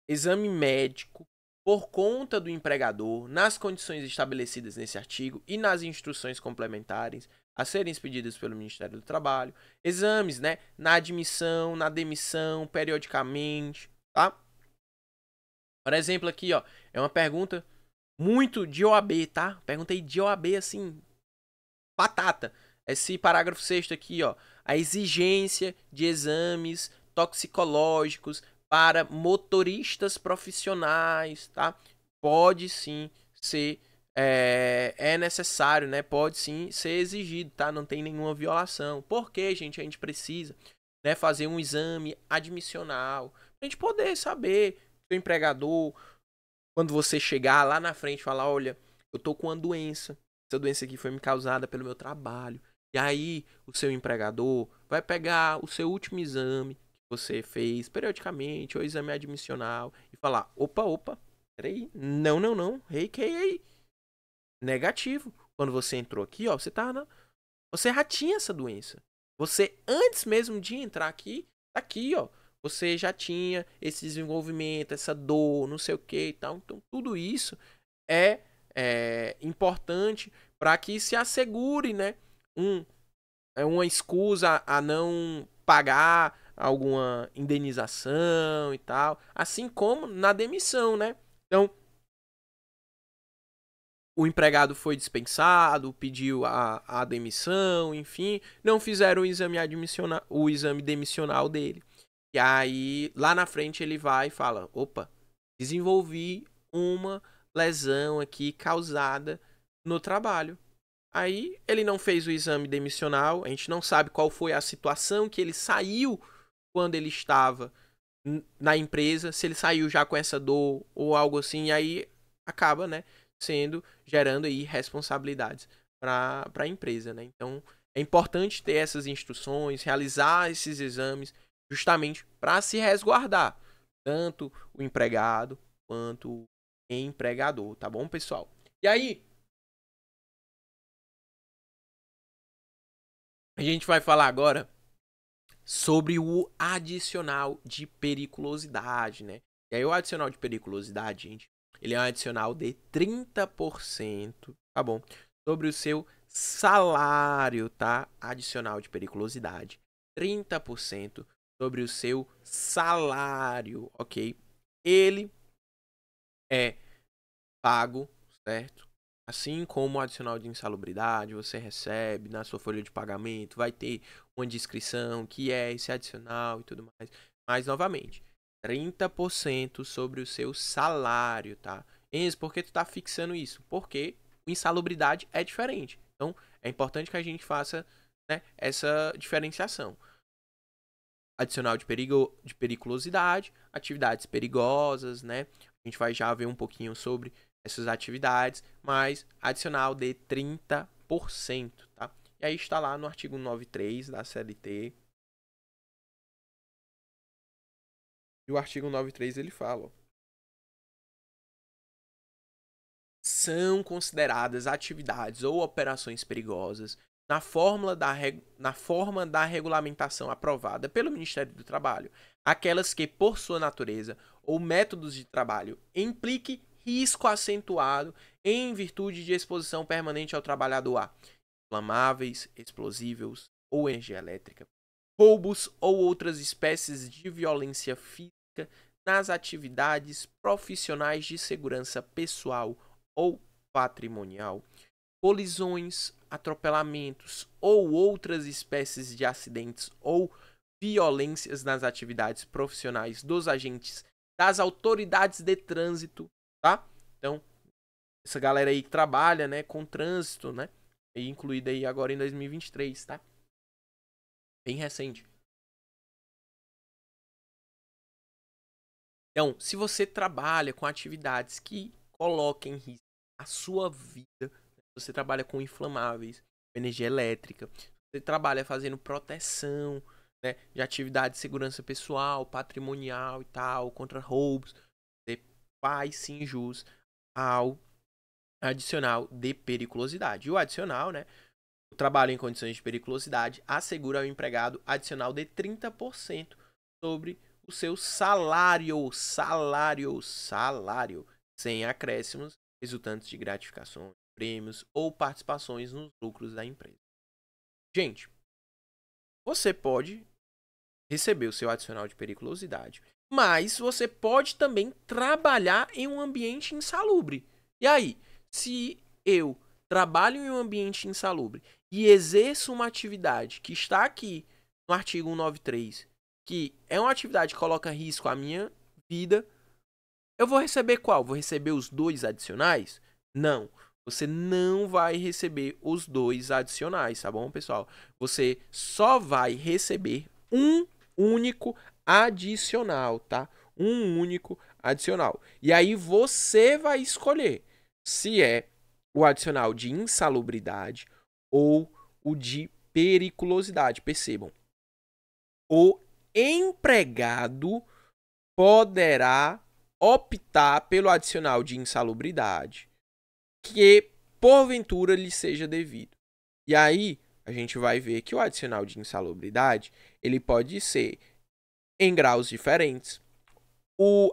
Exame médico por conta do empregador, nas condições estabelecidas nesse artigo e nas instruções complementares, a serem expedidas pelo Ministério do Trabalho. Exames, né, na admissão, na demissão, periodicamente, tá? Por exemplo, aqui, ó, é uma pergunta muito de OAB, tá? Perguntei de OAB, assim, batata. Esse parágrafo 6º aqui, ó, a exigência de exames toxicológicos para motoristas profissionais, tá? Pode sim ser, é necessário, né? Pode sim ser exigido, tá? Não tem nenhuma violação. Por que, gente, a gente precisa, né, fazer um exame admissional pra gente poder saber, seu empregador, quando você chegar lá na frente e falar, olha, eu tô com uma doença, essa doença aqui foi me causada pelo meu trabalho. E aí, o seu empregador vai pegar o seu último exame que você fez periodicamente, ou exame admissional, e falar, opa, peraí, não, que aí? Negativo. Quando você entrou aqui, ó, você já tinha essa doença. Você, antes mesmo de entrar aqui, tá aqui, ó, você já tinha esse desenvolvimento, essa dor, não sei o que e tal. Então, tudo isso é importante para que se assegure, né, uma escusa a não pagar alguma indenização e tal, assim como na demissão, né? Então, o empregado foi dispensado, pediu a demissão, enfim, não fizeram o exame demissional dele. E aí, lá na frente, ele vai e fala: opa, desenvolvi uma lesão aqui causada no trabalho. Aí, ele não fez o exame demissional, a gente não sabe qual foi a situação que ele saiu quando ele estava na empresa, se ele saiu já com essa dor ou algo assim, e aí acaba, né, gerando aí responsabilidades para a empresa, né? Então, é importante ter essas instruções, realizar esses exames, justamente para se resguardar, tanto o empregado quanto o empregador, tá bom, pessoal? E aí, a gente vai falar agora sobre o adicional de periculosidade, né? E aí o adicional de periculosidade, gente, ele é um adicional de 30%, tá bom? Sobre o seu salário, tá? Adicional de periculosidade. 30% sobre o seu salário, ok? Ele é pago, certo? Assim como o adicional de insalubridade, você recebe na sua folha de pagamento, vai ter uma descrição que é esse adicional e tudo mais. Mas, novamente, 30% sobre o seu salário, tá? Enzo, por que tu tá fixando isso? Porque insalubridade é diferente. Então, é importante que a gente faça, né, essa diferenciação. Adicional de periculosidade, atividades perigosas, né? A gente vai já ver um pouquinho sobre essas atividades, mas adicional de 30%, tá? E aí está lá no artigo 93 da CLT. E o artigo 93 ele fala, ó, são consideradas atividades ou operações perigosas na forma da regulamentação aprovada pelo Ministério do Trabalho, aquelas que, por sua natureza ou métodos de trabalho, implique risco acentuado em virtude de exposição permanente ao trabalhador a inflamáveis, explosivos ou energia elétrica, roubos ou outras espécies de violência física nas atividades profissionais de segurança pessoal ou patrimonial, colisões, atropelamentos ou outras espécies de acidentes ou violências nas atividades profissionais dos agentes das autoridades de trânsito, tá? Então, essa galera aí que trabalha, né, com trânsito, né, e incluída aí agora em 2023, tá? Bem recente. Então, se você trabalha com atividades que coloquem em risco a sua vida, você trabalha com inflamáveis, energia elétrica, você trabalha fazendo proteção, né, de atividade de segurança pessoal, patrimonial e tal, contra roubos, você faz sim jus ao adicional de periculosidade. E o adicional, né, o trabalho em condições de periculosidade assegura ao empregado adicional de 30% sobre o seu salário, sem acréscimos resultantes de gratificações, prêmios ou participações nos lucros da empresa. Gente, você pode receber o seu adicional de periculosidade, mas você pode também trabalhar em um ambiente insalubre. E aí, se eu trabalho em um ambiente insalubre e exerço uma atividade que está aqui no artigo 193, que é uma atividade que coloca em risco a minha vida, eu vou receber qual? Vou receber os 2 adicionais? Não. Você não vai receber os 2 adicionais, tá bom, pessoal? Você só vai receber um único adicional, tá? Um único adicional. E aí você vai escolher se é o adicional de insalubridade ou o de periculosidade. Percebam. O empregado poderá optar pelo adicional de insalubridade que porventura lhe seja devido. E aí a gente vai ver que o adicional de insalubridade ele pode ser em graus diferentes.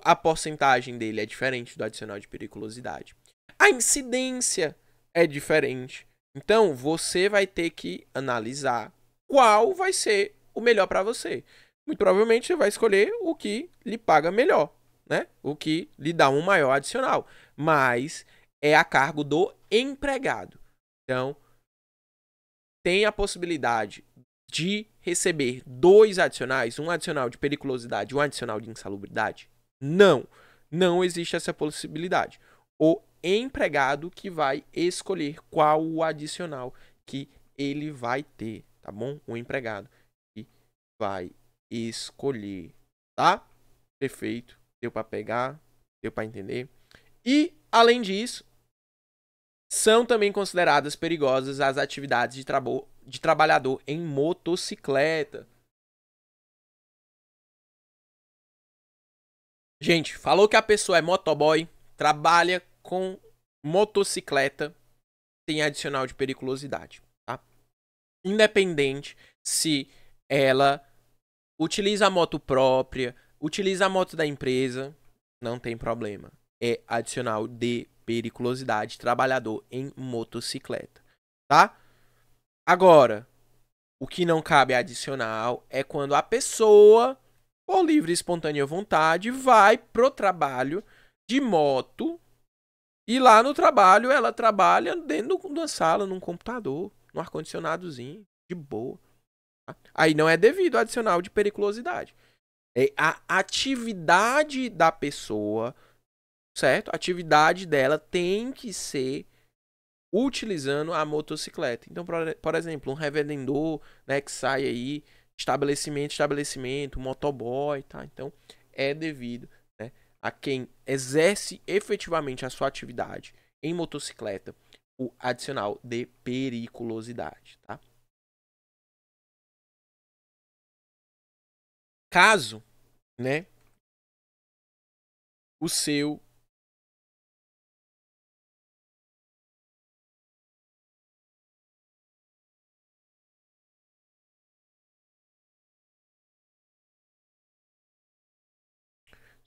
A porcentagem dele é diferente do adicional de periculosidade. A incidência é diferente. Então você vai ter que analisar qual vai ser o melhor para você. Muito provavelmente você vai escolher o que lhe paga melhor, né? O que lhe dá um maior adicional. Mas é a cargo do empregado. Então, tem a possibilidade de receber 2 adicionais, um adicional de periculosidade e um adicional de insalubridade? Não, não existe essa possibilidade. O empregado que vai escolher qual o adicional que ele vai ter, tá bom? O empregado que vai escolher, tá? Perfeito. Deu para pegar? Deu para entender? E, além disso, são também consideradas perigosas as atividades de trabalhador em motocicleta. Gente, falou que a pessoa é motoboy, trabalha com motocicleta, tem adicional de periculosidade, tá? Independente se ela utiliza a moto própria, utiliza a moto da empresa, não tem problema. É adicional de periculosidade, trabalhador em motocicleta, tá? Agora, o que não cabe adicional é quando a pessoa, por livre e espontânea vontade, vai pro trabalho de moto e lá no trabalho ela trabalha dentro de uma sala, num computador, num ar-condicionadozinho, de boa. Tá? Aí não é devido ao adicional de periculosidade. É a atividade da pessoa, certo? A atividade dela tem que ser utilizando a motocicleta. Então, por exemplo, um revendedor, né, que sai aí, estabelecimento, motoboy, tá? Então, é devido, né, a quem exerce efetivamente a sua atividade em motocicleta o adicional de periculosidade, tá? Caso, né, o seu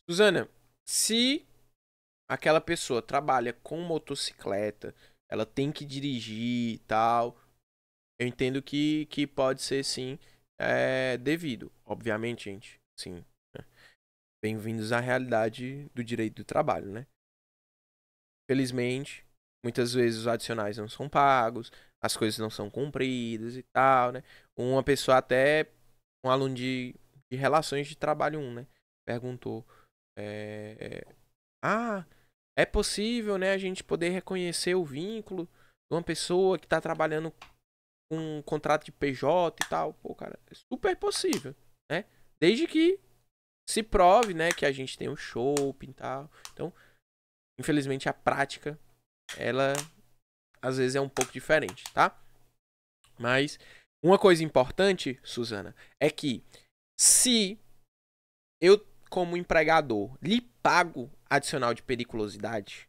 Suzana, se aquela pessoa trabalha com motocicleta, ela tem que dirigir e tal, eu entendo que pode ser, sim, devido. Obviamente, gente, sim. Né? Bem-vindos à realidade do direito do trabalho, né? Felizmente, muitas vezes os adicionais não são pagos, as coisas não são cumpridas e tal, né? Uma pessoa até, um aluno de relações de trabalho 1, né? Perguntou, é possível, né, a gente poder reconhecer o vínculo de uma pessoa que está trabalhando com um contrato de PJ e tal. Pô, cara, é super possível, né? Desde que se prove, né, que a gente tem um shopping e tal. Então, infelizmente, a prática, ela, às vezes, é um pouco diferente, tá? Mas, uma coisa importante, Suzana, é que se eu, como empregador, lhe pago adicional de periculosidade,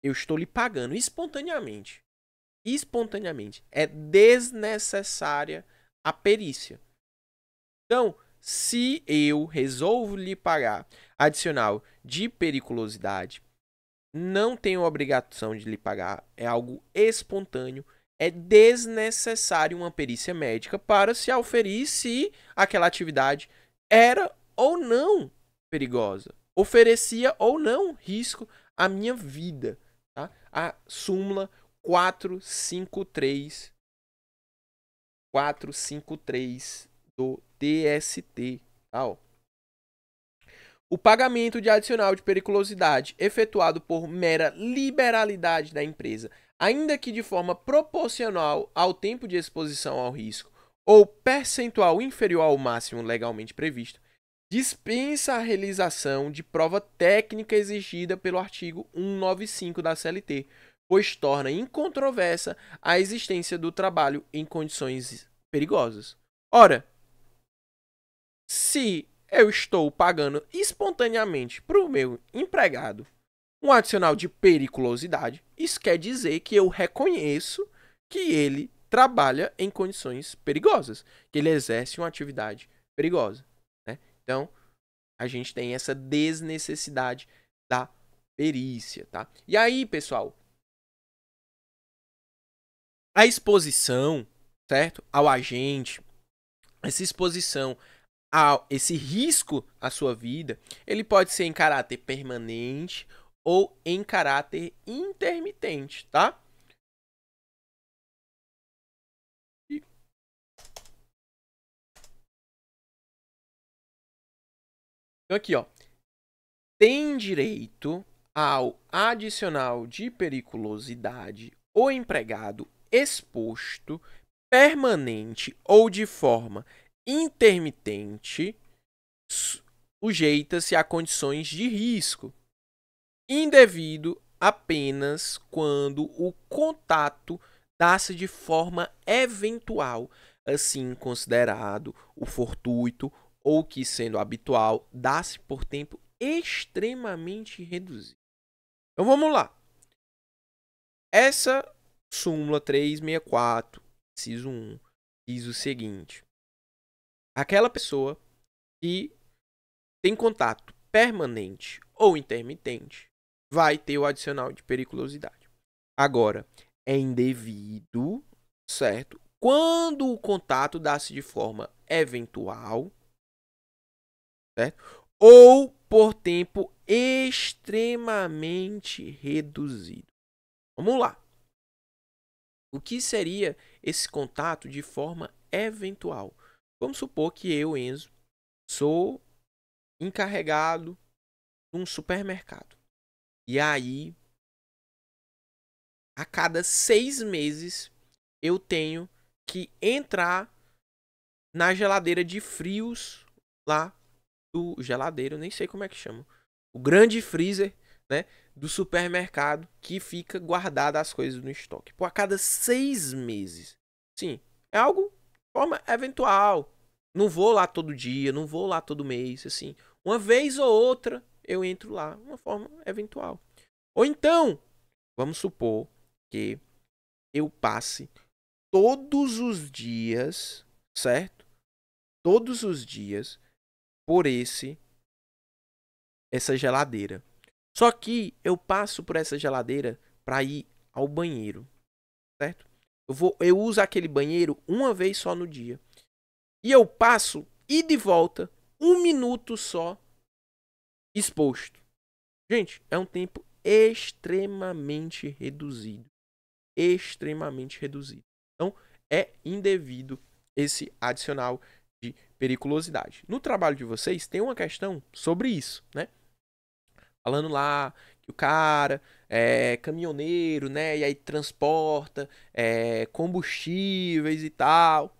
eu estou lhe pagando espontaneamente. Espontaneamente. É desnecessária a perícia. Então, se eu resolvo lhe pagar adicional de periculosidade, não tenho obrigação de lhe pagar. É algo espontâneo. é desnecessário uma perícia médica para se auferir se aquela atividade era ou não perigosa, oferecia ou não risco à minha vida. Tá? A súmula 453 do TST. Tá, ó. O pagamento de adicional de periculosidade efetuado por mera liberalidade da empresa, ainda que de forma proporcional ao tempo de exposição ao risco ou percentual inferior ao máximo legalmente previsto, dispensa a realização de prova técnica exigida pelo artigo 195 da CLT, pois torna incontroversa a existência do trabalho em condições perigosas. Ora, se eu estou pagando espontaneamente para o meu empregado um adicional de periculosidade, isso quer dizer que eu reconheço que ele trabalha em condições perigosas, que ele exerce uma atividade perigosa. Né? Então, a gente tem essa desnecessidade da perícia. Tá? E aí, pessoal, a exposição, certo, ao agente, essa exposição esse risco à sua vida, ele pode ser em caráter permanente ou em caráter intermitente, tá? Então aqui, ó, tem direito ao adicional de periculosidade o empregado exposto permanente ou de forma intermitente, sujeita-se a condições de risco indevido apenas quando o contato dá-se de forma eventual, assim considerado o fortuito ou que, sendo habitual, dá-se por tempo extremamente reduzido. Então vamos lá. Essa súmula 364, inciso 1, diz o seguinte: aquela pessoa que tem contato permanente ou intermitente vai ter o adicional de periculosidade. Agora, é indevido, certo? Quando o contato dá-se de forma eventual, certo? Ou por tempo extremamente reduzido. Vamos lá. O que seria esse contato de forma eventual? Vamos supor que eu, Enzo, sou encarregado de um supermercado. E aí, a cada 6 meses, eu tenho que entrar na geladeira de frios lá do geladeiro, nem sei como é que chama. O grande freezer, né, do supermercado que fica guardado as coisas no estoque. Por a cada 6 meses. Sim, é algo de forma eventual. Não vou lá todo dia, não vou lá todo mês, assim. Uma vez ou outra eu entro lá, uma forma eventual. Ou então, vamos supor que eu passe todos os dias, certo? Todos os dias por essa geladeira. Só que eu passo por essa geladeira para ir ao banheiro, certo? Eu uso aquele banheiro uma vez só no dia. E eu passo ida e volta 1 minuto só exposto. Gente, é um tempo extremamente reduzido. Extremamente reduzido. Então, é indevido esse adicional de periculosidade. No trabalho de vocês, tem uma questão sobre isso, né? Falando lá que o cara é caminhoneiro, né? E aí transporta combustíveis e tal.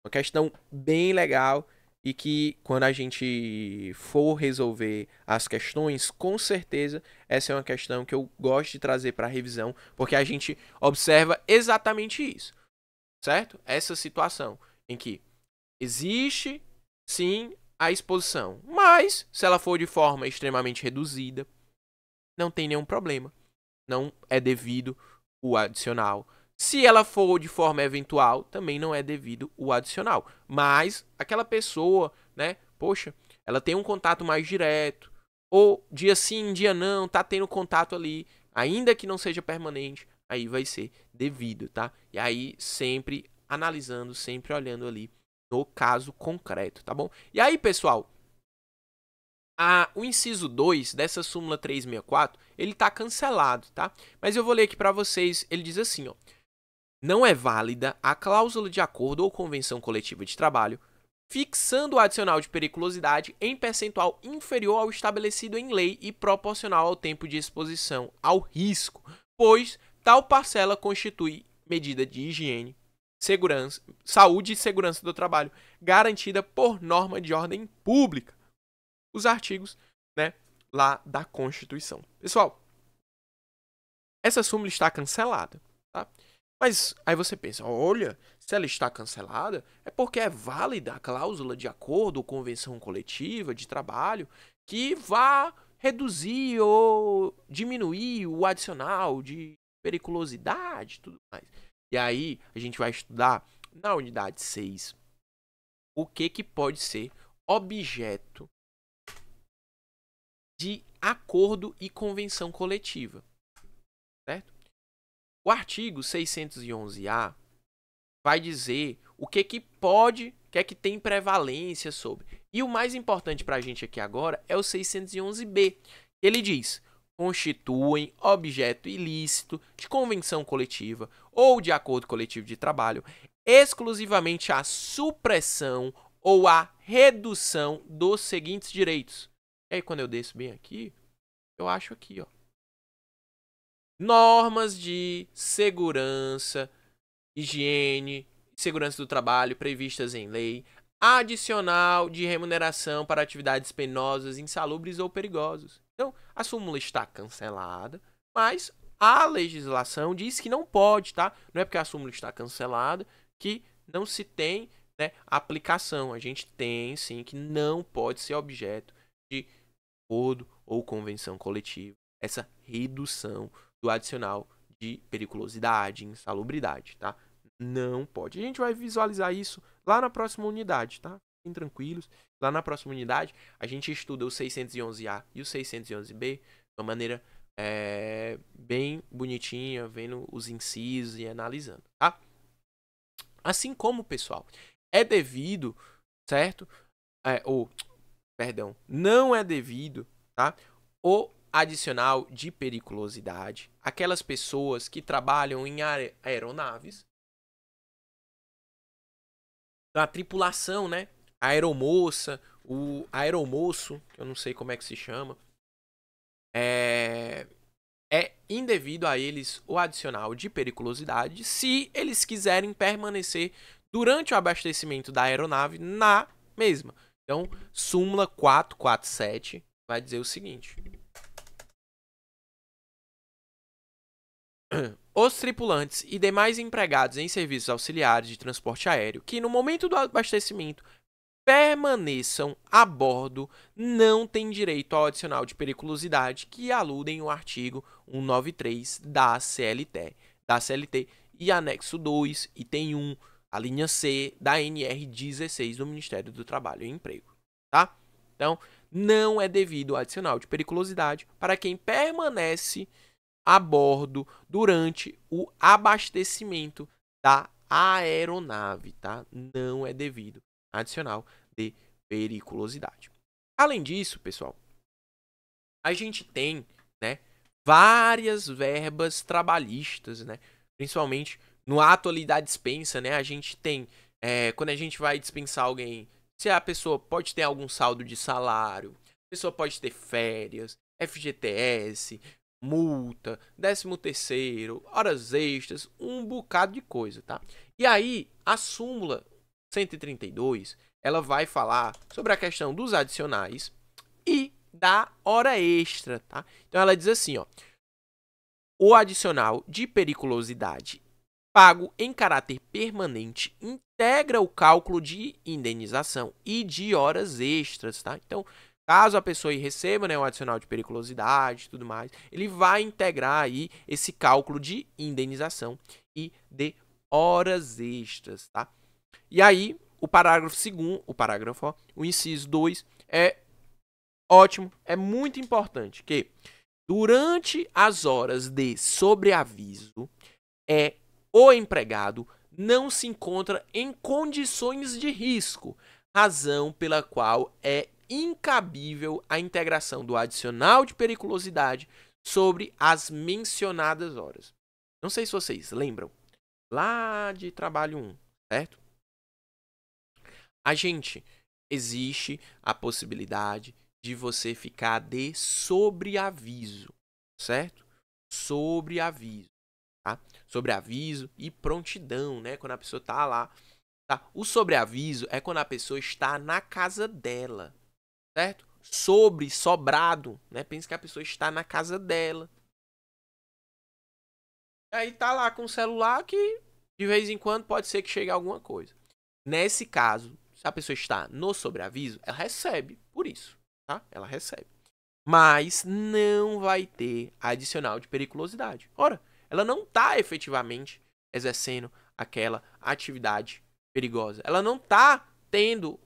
Uma questão bem legal e que quando a gente for resolver as questões, com certeza essa é uma questão que eu gosto de trazer para a revisão, porque a gente observa exatamente isso, certo? Essa situação em que existe, sim, a exposição, mas se ela for de forma extremamente reduzida, não tem nenhum problema. Não é devido o adicional. Se ela for de forma eventual, também não é devido o adicional. Mas aquela pessoa, né, poxa, ela tem um contato mais direto, ou dia sim, dia não, tá tendo contato ali, ainda que não seja permanente, aí vai ser devido, tá? E aí sempre analisando, sempre olhando ali no caso concreto, tá bom? E aí, pessoal, o inciso 2 dessa súmula 364, ele tá cancelado, tá? Mas eu vou ler aqui para vocês, ele diz assim, ó: não é válida a cláusula de acordo ou convenção coletiva de trabalho fixando o adicional de periculosidade em percentual inferior ao estabelecido em lei e proporcional ao tempo de exposição ao risco, pois tal parcela constitui medida de higiene, segurança, saúde e segurança do trabalho, garantida por norma de ordem pública. Os artigos, né, lá da Constituição. Pessoal, essa súmula está cancelada, tá? Mas aí você pensa, olha, se ela está cancelada, é porque é válida a cláusula de acordo ou convenção coletiva de trabalho que vá reduzir ou diminuir o adicional de periculosidade e tudo mais. E aí a gente vai estudar na unidade 6 o que pode ser objeto de acordo e convenção coletiva, certo? O artigo 611-A vai dizer o que pode, o que é que tem prevalência sobre. E o mais importante para a gente aqui agora é o 611-B. Ele diz: constituem objeto ilícito de convenção coletiva ou de acordo coletivo de trabalho exclusivamente a supressão ou a redução dos seguintes direitos. E aí, quando eu desço bem aqui, eu acho aqui, ó: normas de segurança, higiene, segurança do trabalho previstas em lei, adicional de remuneração para atividades penosas, insalubres ou perigosas. Então, a súmula está cancelada, mas a legislação diz que não pode, tá? Não é porque a súmula está cancelada que não se tem, né, aplicação. A gente tem, sim, que não pode ser objeto de acordo ou convenção coletiva essa redução do adicional de periculosidade, insalubridade, tá? Não pode. A gente vai visualizar isso lá na próxima unidade, tá? Fiquem tranquilos. Lá na próxima unidade, a gente estuda o 611-A e o 611-B de uma maneira bem bonitinha, vendo os incisos e analisando, tá? Assim como, pessoal, é devido, certo? Não é devido, tá? O adicional de periculosidade, aquelas pessoas que trabalham em aeronaves, a tripulação, né? A aeromoça, o aeromoço, que eu não sei como é que se chama, é indevido a eles o adicional de periculosidade se eles quiserem permanecer durante o abastecimento da aeronave na mesma. Então, súmula 447 vai dizer o seguinte: os tripulantes e demais empregados em serviços auxiliares de transporte aéreo que, no momento do abastecimento, permaneçam a bordo não têm direito ao adicional de periculosidade que aludem o artigo 193 da CLT e anexo 2, item 1, a linha C da NR 16 do Ministério do Trabalho e Emprego, tá? Então, não é devido ao adicional de periculosidade para quem permanece a bordo durante o abastecimento da aeronave, tá? Não é devido adicional de periculosidade. Além disso, pessoal, a gente tem, né, várias verbas trabalhistas, né? Principalmente no ato ali da dispensa, né? A gente tem, quando a gente vai dispensar alguém, se a pessoa pode ter algum saldo de salário, a pessoa pode ter férias, FGTS, multa, 13º, horas extras, um bocado de coisa, tá? E aí, a súmula 132, ela vai falar sobre a questão dos adicionais e da hora extra, tá? Então ela diz assim, ó: o adicional de periculosidade pago em caráter permanente integra o cálculo de indenização e de horas extras, tá? Então, caso a pessoa receba, né, o adicional de periculosidade e tudo mais, ele vai integrar aí esse cálculo de indenização e de horas extras, tá? E aí, o parágrafo 2º, o inciso 2 é ótimo, é muito importante que durante as horas de sobreaviso, o empregado não se encontra em condições de risco, razão pela qual é incabível a integração do adicional de periculosidade sobre as mencionadas horas. Não sei se vocês lembram, lá de trabalho 1, certo? Existe a possibilidade de você ficar de sobreaviso, certo? Sobreaviso, tá? Sobreaviso e prontidão, né? Quando a pessoa tá lá, tá? O sobreaviso é quando a pessoa está na casa dela, certo? Sobrado, né? Pensa que a pessoa está na casa dela. E aí tá lá com o celular que de vez em quando pode ser que chegue alguma coisa. Nesse caso, se a pessoa está no sobreaviso, ela recebe por isso, tá? Ela recebe. Mas não vai ter adicional de periculosidade. Ora, ela não está efetivamente exercendo aquela atividade perigosa. Ela não está tendo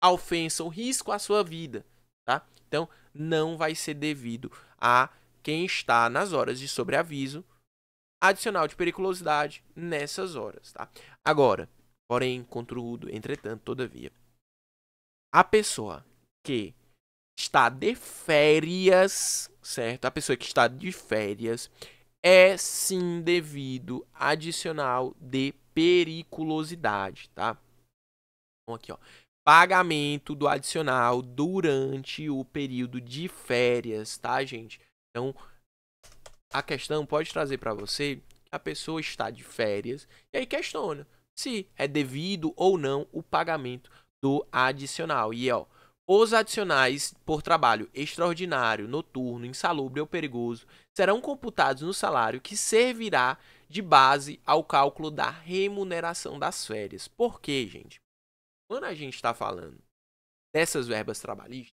a ofensa, o risco à sua vida, tá? Então, não vai ser devido a quem está nas horas de sobreaviso adicional de periculosidade nessas horas, tá? Agora, porém, contudo, entretanto, todavia, a pessoa que está de férias, certo? A pessoa que está de férias é sim devido adicional de periculosidade, tá? Então aqui, ó, pagamento do adicional durante o período de férias, tá, gente? Então, a questão pode trazer para você que a pessoa está de férias e aí questiona se é devido ou não o pagamento do adicional. E ó, os adicionais por trabalho extraordinário, noturno, insalubre ou perigoso serão computados no salário que servirá de base ao cálculo da remuneração das férias. Por quê, gente? Quando a gente está falando dessas verbas trabalhistas,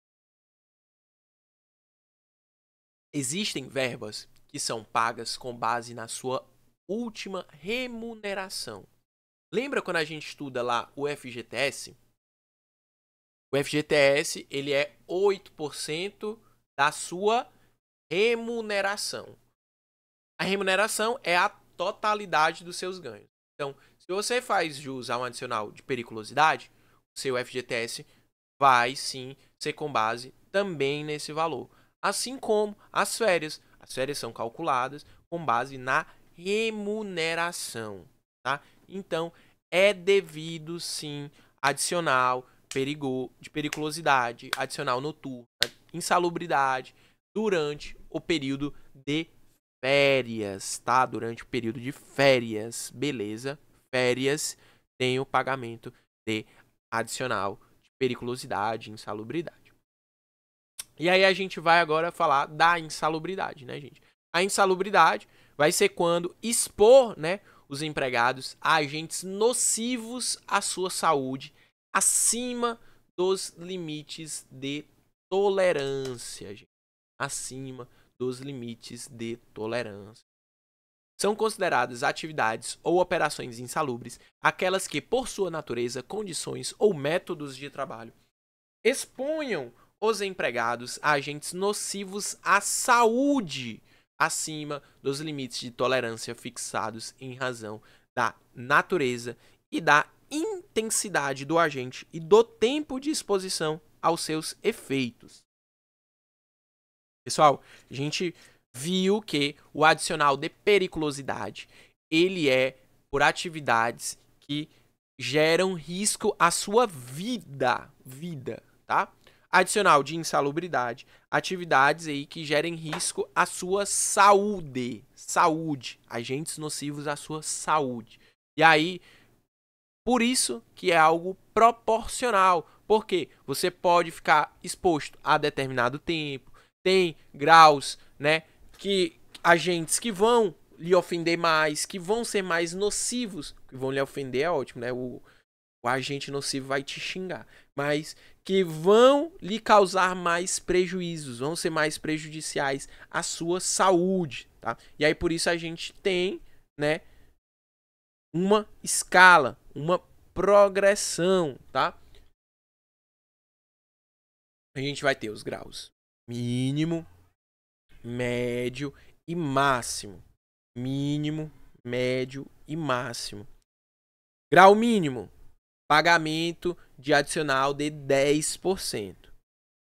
existem verbas que são pagas com base na sua última remuneração. Lembra quando a gente estuda lá o FGTS? O FGTS, ele é 8% da sua remuneração. A remuneração é a totalidade dos seus ganhos. Então, se você faz jus a um adicional de periculosidade, o seu FGTS vai sim ser com base também nesse valor. Assim como as férias. As férias são calculadas com base na remuneração, tá? Então, é devido sim adicional de periculosidade, adicional noturna, insalubridade durante o período de férias, tá? Durante o período de férias, beleza? Férias tem o pagamento de adicional de periculosidade, insalubridade. E aí a gente vai agora falar da insalubridade, né, gente? A insalubridade vai ser quando expor, né, os empregados a agentes nocivos à sua saúde acima dos limites de tolerância, gente. Acima dos limites de tolerância. São consideradas atividades ou operações insalubres aquelas que, por sua natureza, condições ou métodos de trabalho, exponham os empregados a agentes nocivos à saúde acima dos limites de tolerância fixados em razão da natureza e da intensidade do agente e do tempo de exposição aos seus efeitos. Pessoal, a gente viu que o adicional de periculosidade, ele é por atividades que geram risco à sua vida, tá? Adicional de insalubridade, atividades aí que gerem risco à sua saúde, agentes nocivos à sua saúde. E aí, por isso que é algo proporcional, porque você pode ficar exposto a determinado tempo, tem graus, né, que agentes que vão lhe ofender mais, que vão ser mais nocivos, que vão lhe ofender é ótimo, né? O agente nocivo vai te xingar, mas que vão lhe causar mais prejuízos, vão ser mais prejudiciais à sua saúde, tá? E aí por isso a gente tem, né, uma escala, uma progressão, tá? A gente vai ter os graus mínimo, médio e máximo. Mínimo, médio e máximo. Grau mínimo, pagamento de adicional de 10%.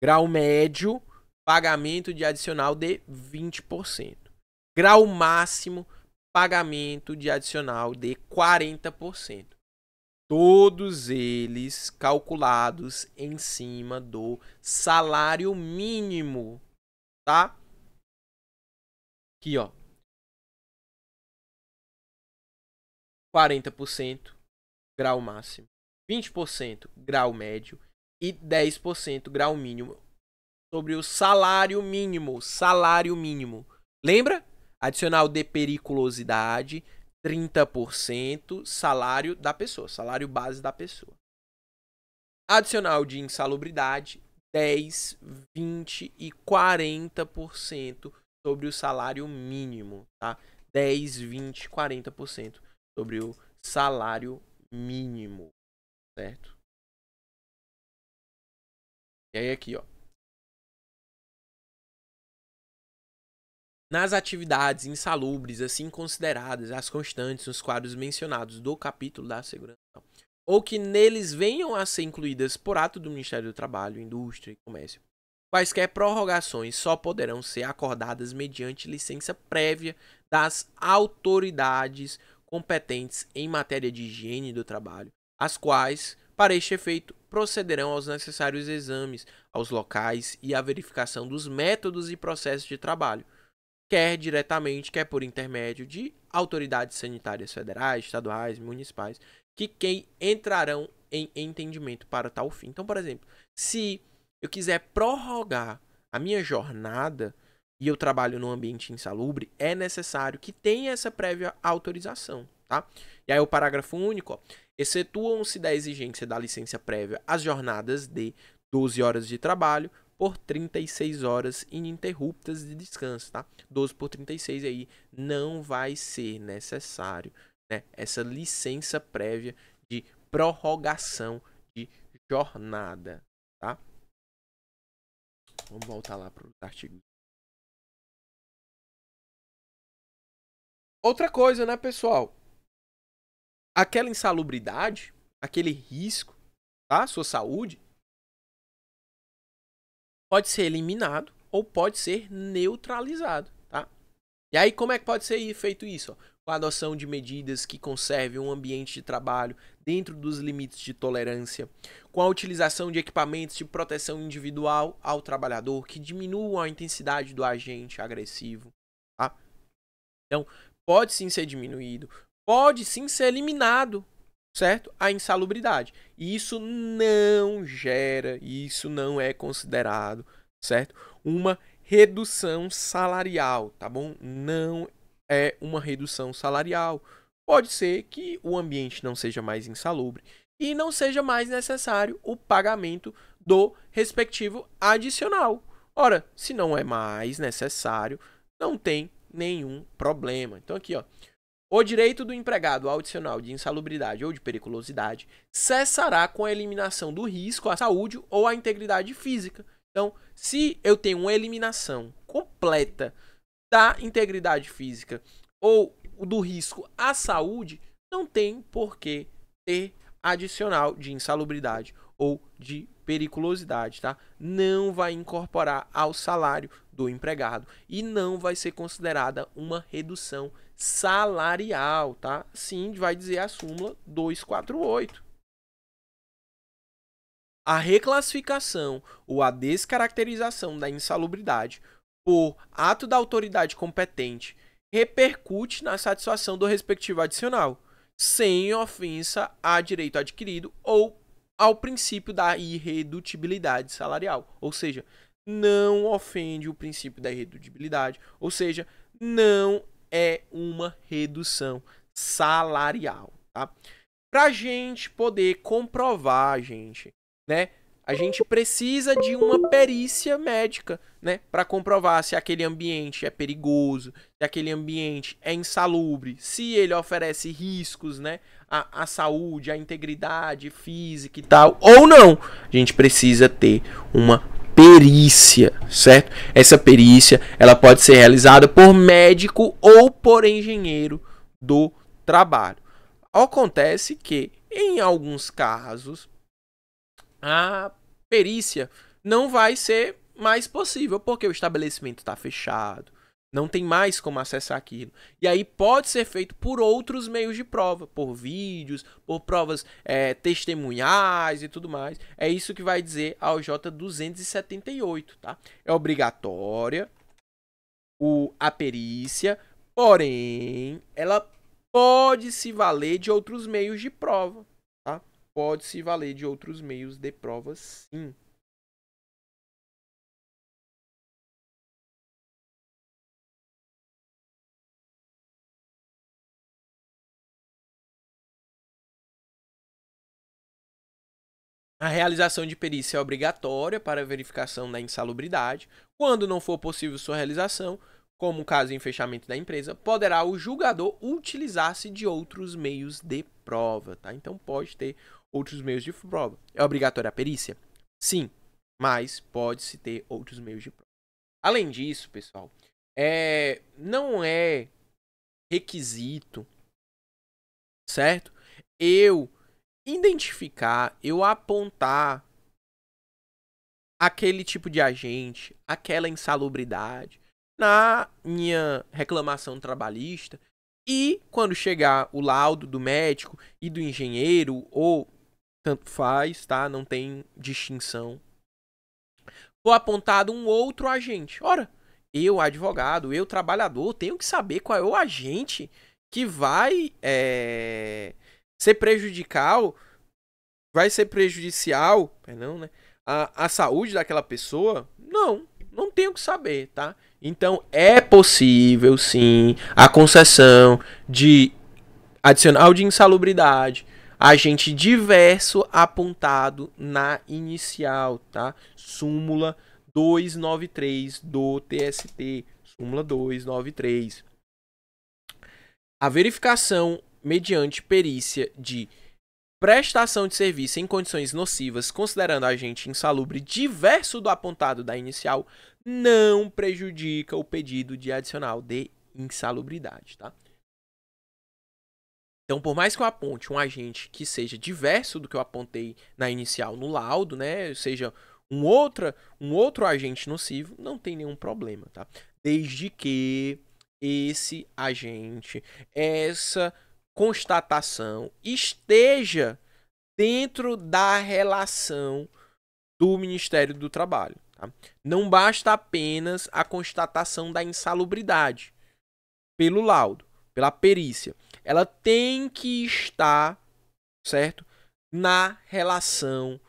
Grau médio, pagamento de adicional de 20%. Grau máximo, pagamento de adicional de 40%. Todos eles calculados em cima do salário mínimo, tá? Aqui, ó. 40% grau máximo, 20% grau médio e 10% grau mínimo sobre o salário mínimo. Salário mínimo. Lembra? Adicional de periculosidade, 30% salário da pessoa, salário base da pessoa. Adicional de insalubridade, 10, 20 e 40% sobre o salário mínimo, tá? 10, 20, 40% sobre o salário mínimo, certo? E aí aqui, ó. Nas atividades insalubres, assim consideradas as constantes nos quadros mencionados do capítulo da segurança, ou que neles venham a ser incluídas por ato do Ministério do Trabalho, Indústria e Comércio, quaisquer prorrogações só poderão ser acordadas mediante licença prévia das autoridades competentes em matéria de higiene do trabalho, as quais, para este efeito, procederão aos necessários exames aos locais e à verificação dos métodos e processos de trabalho, quer diretamente, quer por intermédio de autoridades sanitárias federais, estaduais, municipais, que entrarão em entendimento para tal fim. Então, por exemplo, se eu quiser prorrogar a minha jornada e eu trabalho num ambiente insalubre, é necessário que tenha essa prévia autorização, tá? E aí o parágrafo único, ó, excetuam-se da exigência da licença prévia as jornadas de 12 horas de trabalho por 36 horas ininterruptas de descanso, tá? 12 por 36 aí não vai ser necessário, né, essa licença prévia de prorrogação de jornada, tá? Vamos voltar lá para os artigos. Outra coisa, né, pessoal? Aquela insalubridade, aquele risco, tá? Sua saúde, pode ser eliminado ou pode ser neutralizado, tá? E aí, como é que pode ser feito isso? Ó? Com a adoção de medidas que conservem um ambiente de trabalho dentro dos limites de tolerância, com a utilização de equipamentos de proteção individual ao trabalhador que diminuam a intensidade do agente agressivo, tá? Então, pode sim ser diminuído, pode sim ser eliminado, certo? A insalubridade. E isso não gera, isso não é considerado, certo? Uma redução salarial, tá bom? Não é uma redução salarial. Pode ser que o ambiente não seja mais insalubre e não seja mais necessário o pagamento do respectivo adicional. Ora, se não é mais necessário, não tem nenhum problema. Então aqui, ó, o direito do empregado ao adicional de insalubridade ou de periculosidade cessará com a eliminação do risco à saúde ou à integridade física. Então, se eu tenho uma eliminação completa da integridade física ou do risco à saúde, não tem por que ter adicional de insalubridade ou de periculosidade, tá? Não vai incorporar ao salário do empregado e não vai ser considerada uma redução salarial, tá? Sim, vai dizer a súmula 248. A reclassificação ou a descaracterização da insalubridade por ato da autoridade competente repercute na satisfação do respectivo adicional, sem ofensa a direito adquirido ou ao princípio da irredutibilidade salarial, ou seja, não ofende o princípio da irredutibilidade, ou seja, não é uma redução salarial, tá? Pra gente poder comprovar, gente, né? A gente precisa de uma perícia médica, né, para comprovar se aquele ambiente é perigoso, se aquele ambiente é insalubre, se ele oferece riscos, né, à saúde, à integridade física e tal, ou não. A gente precisa ter uma perícia, certo? Essa perícia, ela pode ser realizada por médico ou por engenheiro do trabalho. Acontece que, em alguns casos, a perícia não vai ser mais possível, porque o estabelecimento está fechado, não tem mais como acessar aquilo. E aí pode ser feito por outros meios de prova, por vídeos, por provas testemunhais e tudo mais. É isso que vai dizer a OJ 278, tá? É obrigatória a perícia, porém, ela pode se valer de outros meios de prova, tá? Pode se valer de outros meios de prova, sim. A realização de perícia é obrigatória para a verificação da insalubridade. Quando não for possível sua realização, como o caso em fechamento da empresa, poderá o julgador utilizar-se de outros meios de prova, tá? Então pode ter outros meios de prova. É obrigatória a perícia? Sim, mas pode-se ter outros meios de prova. Além disso, pessoal, não é requisito, certo? Eu identificar, eu apontar aquele tipo de agente, aquela insalubridade na minha reclamação trabalhista, e quando chegar o laudo do médico e do engenheiro, ou tanto faz, tá? Não tem distinção, for apontado um outro agente. Ora, eu, advogado, eu, trabalhador, tenho que saber qual é o agente que vai ser prejudicial, perdão, né, a saúde daquela pessoa. Não tenho que saber, tá? Então é possível, sim, a concessão de adicional de insalubridade, agente diverso apontado na inicial, tá? Súmula 293 do TST. Súmula 293. A verificação mediante perícia de prestação de serviço em condições nocivas, considerando agente insalubre diverso do apontado da inicial, não prejudica o pedido de adicional de insalubridade, tá? Então, por mais que eu aponte um agente que seja diverso do que eu apontei na inicial no laudo, né, seja um outro agente nocivo, não tem nenhum problema, tá? Desde que esse agente, essa constatação esteja dentro da relação do Ministério do Trabalho, tá? Não basta apenas a constatação da insalubridade pelo laudo, pela perícia. Ela tem que estar, certo, na relação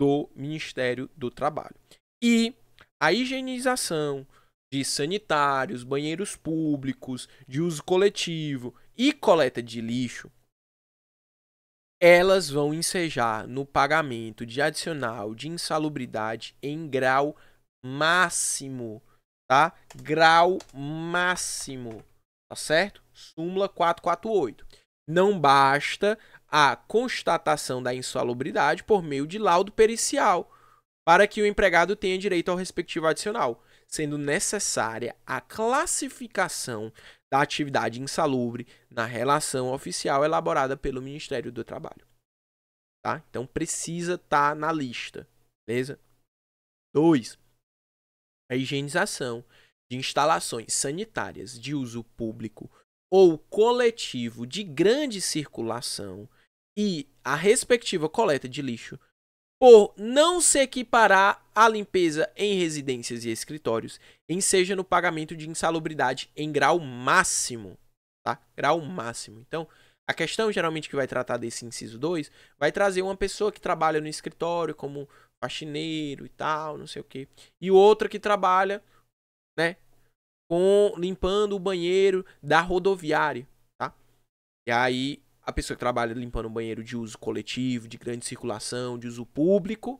do Ministério do Trabalho. E a higienização de sanitários, banheiros públicos, de uso coletivo e coleta de lixo, elas vão ensejar no pagamento de adicional de insalubridade em grau máximo, tá? Grau máximo, tá certo? Súmula 448. Não basta a constatação da insalubridade por meio de laudo pericial para que o empregado tenha direito ao respectivo adicional, sendo necessária a classificação da atividade insalubre na relação oficial elaborada pelo Ministério do Trabalho. Tá? Então precisa estar na lista, beleza? 2. A higienização de instalações sanitárias de uso público ou coletivo de grande circulação e a respectiva coleta de lixo, por não se equiparar à limpeza em residências e escritórios, enseja no pagamento de insalubridade em grau máximo, tá? Grau máximo. Então, a questão geralmente que vai tratar desse inciso 2 vai trazer uma pessoa que trabalha no escritório como faxineiro e tal, não sei o quê, e outra que trabalha, né, limpando o banheiro da rodoviária, tá? E aí a pessoa que trabalha limpando o banheiro de uso coletivo, de grande circulação, de uso público,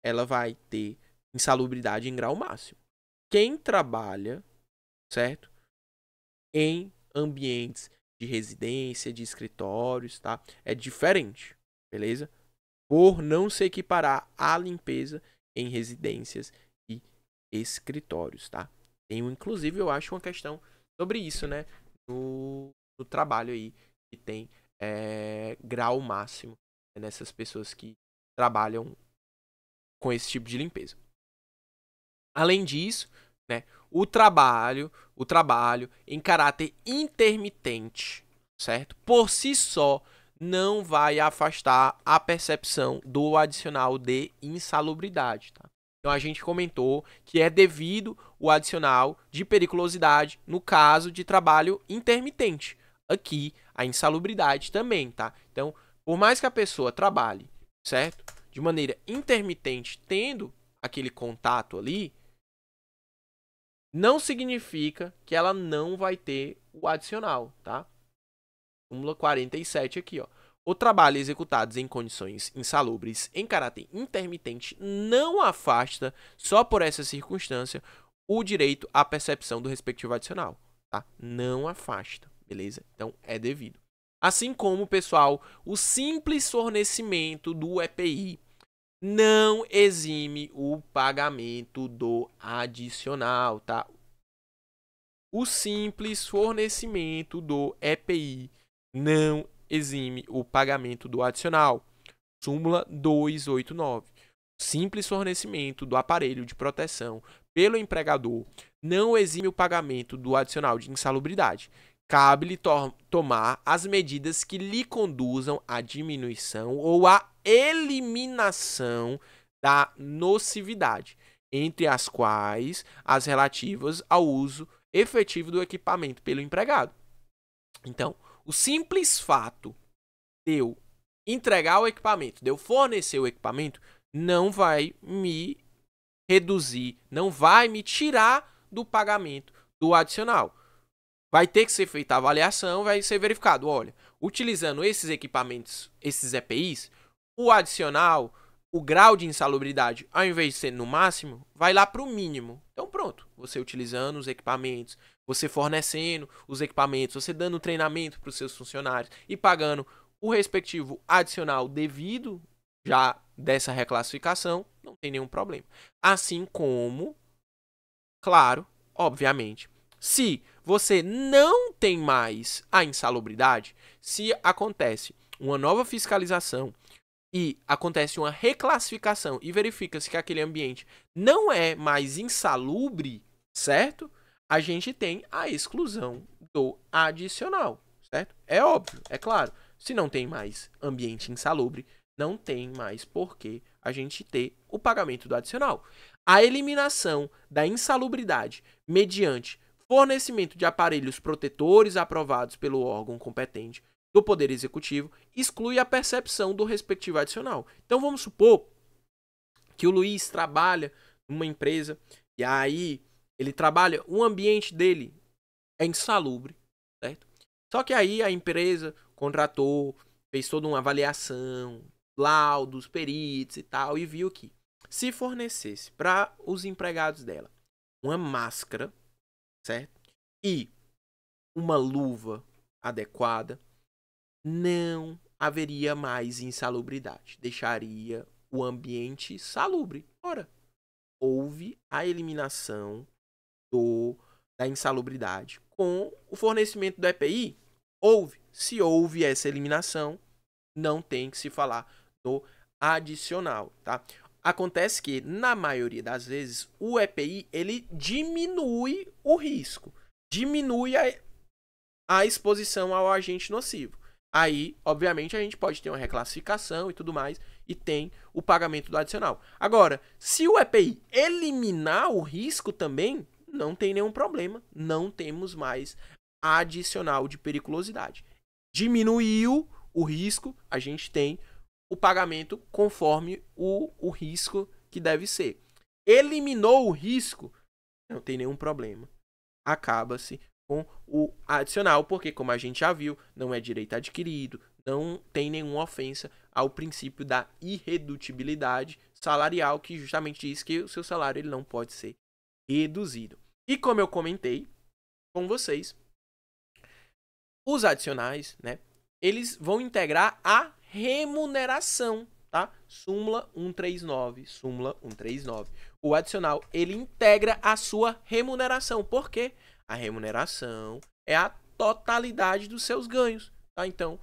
ela vai ter insalubridade em grau máximo. Quem trabalha, certo, em ambientes de residência, de escritórios, tá? É diferente, beleza? Por não se equiparar à limpeza em residências e escritórios, tá? Tem, inclusive, eu acho uma questão sobre isso, né? No trabalho aí, que tem grau máximo nessas pessoas que trabalham com esse tipo de limpeza. Além disso, né, o trabalho em caráter intermitente, certo? Por si só, não vai afastar a percepção do adicional de insalubridade, tá? Então a gente comentou que é devido o adicional de periculosidade no caso de trabalho intermitente. Aqui, a insalubridade também, tá? Então, por mais que a pessoa trabalhe, certo? De maneira intermitente, tendo aquele contato ali, não significa que ela não vai ter o adicional, tá? Súmula 47 aqui, ó. O trabalho executado em condições insalubres em caráter intermitente não afasta, só por essa circunstância, o direito à percepção do respectivo adicional, tá? Não afasta, beleza? Então, é devido. Assim como, pessoal, o simples fornecimento do EPI não exime o pagamento do adicional, tá? O simples fornecimento do EPI não exime o pagamento do adicional. Súmula 289. O simples fornecimento do aparelho de proteção pelo empregador não exime o pagamento do adicional de insalubridade. Cabe-lhe tomar as medidas que lhe conduzam à diminuição ou à eliminação da nocividade, entre as quais as relativas ao uso efetivo do equipamento pelo empregado. Então, o simples fato de eu entregar o equipamento, de eu fornecer o equipamento, não vai me reduzir, não vai me tirar do pagamento do adicional. Vai ter que ser feita a avaliação, vai ser verificado, olha, utilizando esses equipamentos, esses EPIs, o adicional, o grau de insalubridade, ao invés de ser no máximo, vai lá para o mínimo. Então pronto, você utilizando os equipamentos, você fornecendo os equipamentos, você dando treinamento para os seus funcionários e pagando o respectivo adicional devido já dessa reclassificação, não tem nenhum problema. Assim como, claro, obviamente, se você não tem mais a insalubridade, se acontece uma nova fiscalização e acontece uma reclassificação e verifica-se que aquele ambiente não é mais insalubre, certo? A gente tem a exclusão do adicional, certo? É óbvio, é claro. Se não tem mais ambiente insalubre, não tem mais por que a gente ter o pagamento do adicional. A eliminação da insalubridade mediante fornecimento de aparelhos protetores aprovados pelo órgão competente do Poder Executivo exclui a percepção do respectivo adicional. Então vamos supor que o Luiz trabalha numa empresa e aí ele trabalha, o ambiente dele é insalubre, certo? Só que aí a empresa contratou, fez toda uma avaliação, laudos, peritos e tal, e viu que se fornecesse para os empregados dela uma máscara, certo? E uma luva adequada, não haveria mais insalubridade. Deixaria o ambiente salubre. Ora, houve a eliminação da insalubridade com o fornecimento do EPI. Houve. Se houve essa eliminação, não tem que se falar do adicional, tá? Acontece que, na maioria das vezes, o EPI ele diminui o risco, diminui a exposição ao agente nocivo. Aí, obviamente, a gente pode ter uma reclassificação e tudo mais, e tem o pagamento do adicional. Agora, se o EPI eliminar o risco também, não tem nenhum problema, não temos mais adicional de periculosidade. Diminuiu o risco, a gente tem o pagamento conforme o risco que deve ser. Eliminou o risco, não tem nenhum problema. Acaba-se com o adicional, porque, como a gente já viu, não é direito adquirido, não tem nenhuma ofensa ao princípio da irredutibilidade salarial, que justamente diz que o seu salário ele não pode ser reduzido. E como eu comentei com vocês, os adicionais, né, eles vão integrar a remuneração, tá? Súmula 139, súmula 139. O adicional, ele integra a sua remuneração. Por quê? A remuneração é a totalidade dos seus ganhos, tá? Então,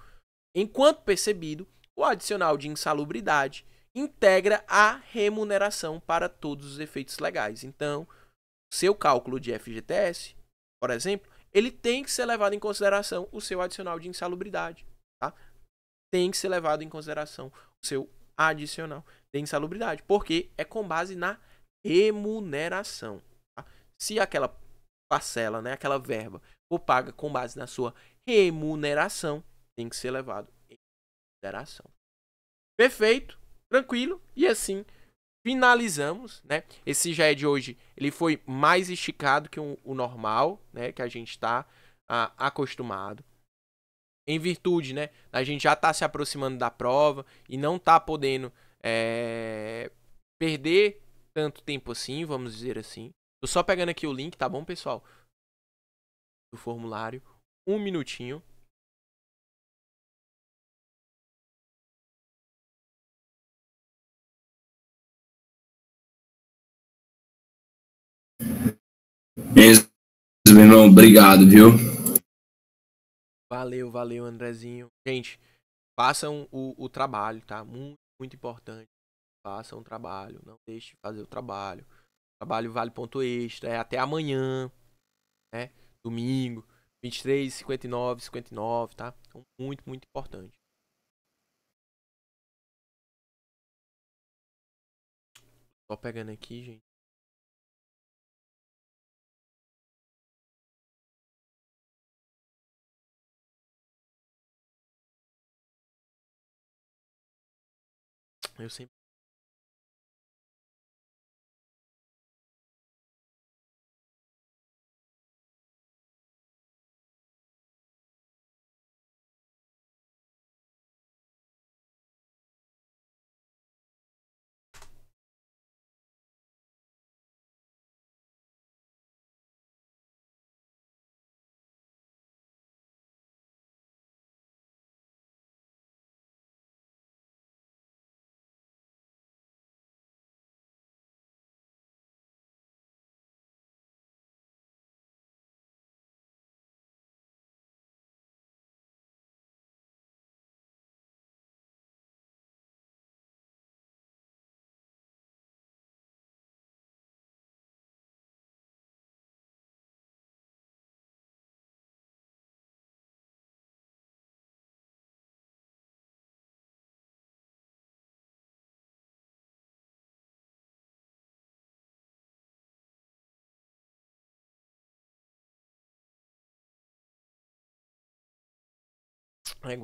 enquanto percebido, o adicional de insalubridade integra a remuneração para todos os efeitos legais. Então, seu cálculo de FGTS, por exemplo, ele tem que ser levado em consideração o seu adicional de insalubridade, tá? Tem que ser levado em consideração o seu adicional de insalubridade, porque é com base na remuneração, tá? Se aquela parcela, né, aquela verba for paga com base na sua remuneração, tem que ser levado em consideração. Perfeito, tranquilo, e assim finalizamos, né? Esse já é de hoje, ele foi mais esticado que o normal, né? Que a gente está acostumado. Em virtude, né? A gente já está se aproximando da prova e não está podendo perder tanto tempo assim, vamos dizer assim. Tô só pegando aqui o link, tá bom, pessoal? Do formulário. Um minutinho. Beleza, meu irmão, obrigado, viu? Valeu, valeu, Andrezinho. Gente, façam o trabalho, tá? Muito, muito importante. Façam o trabalho, não deixe de fazer o trabalho. O trabalho vale ponto extra, é até amanhã, né? Domingo, 23, 59, 59, tá? Então, muito, muito importante. Só pegando aqui, gente. Eu sempre.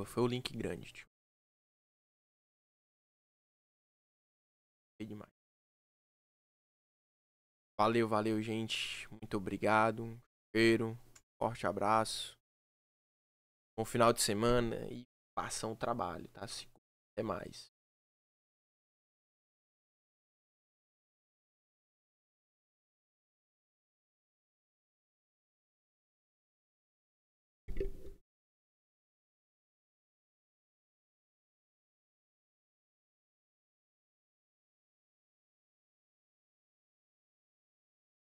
Foi o link grande, tio. Foi demais. Valeu, valeu, gente. Muito obrigado. Cheiro. Forte abraço. Bom final de semana e façam o trabalho, tá? Até mais.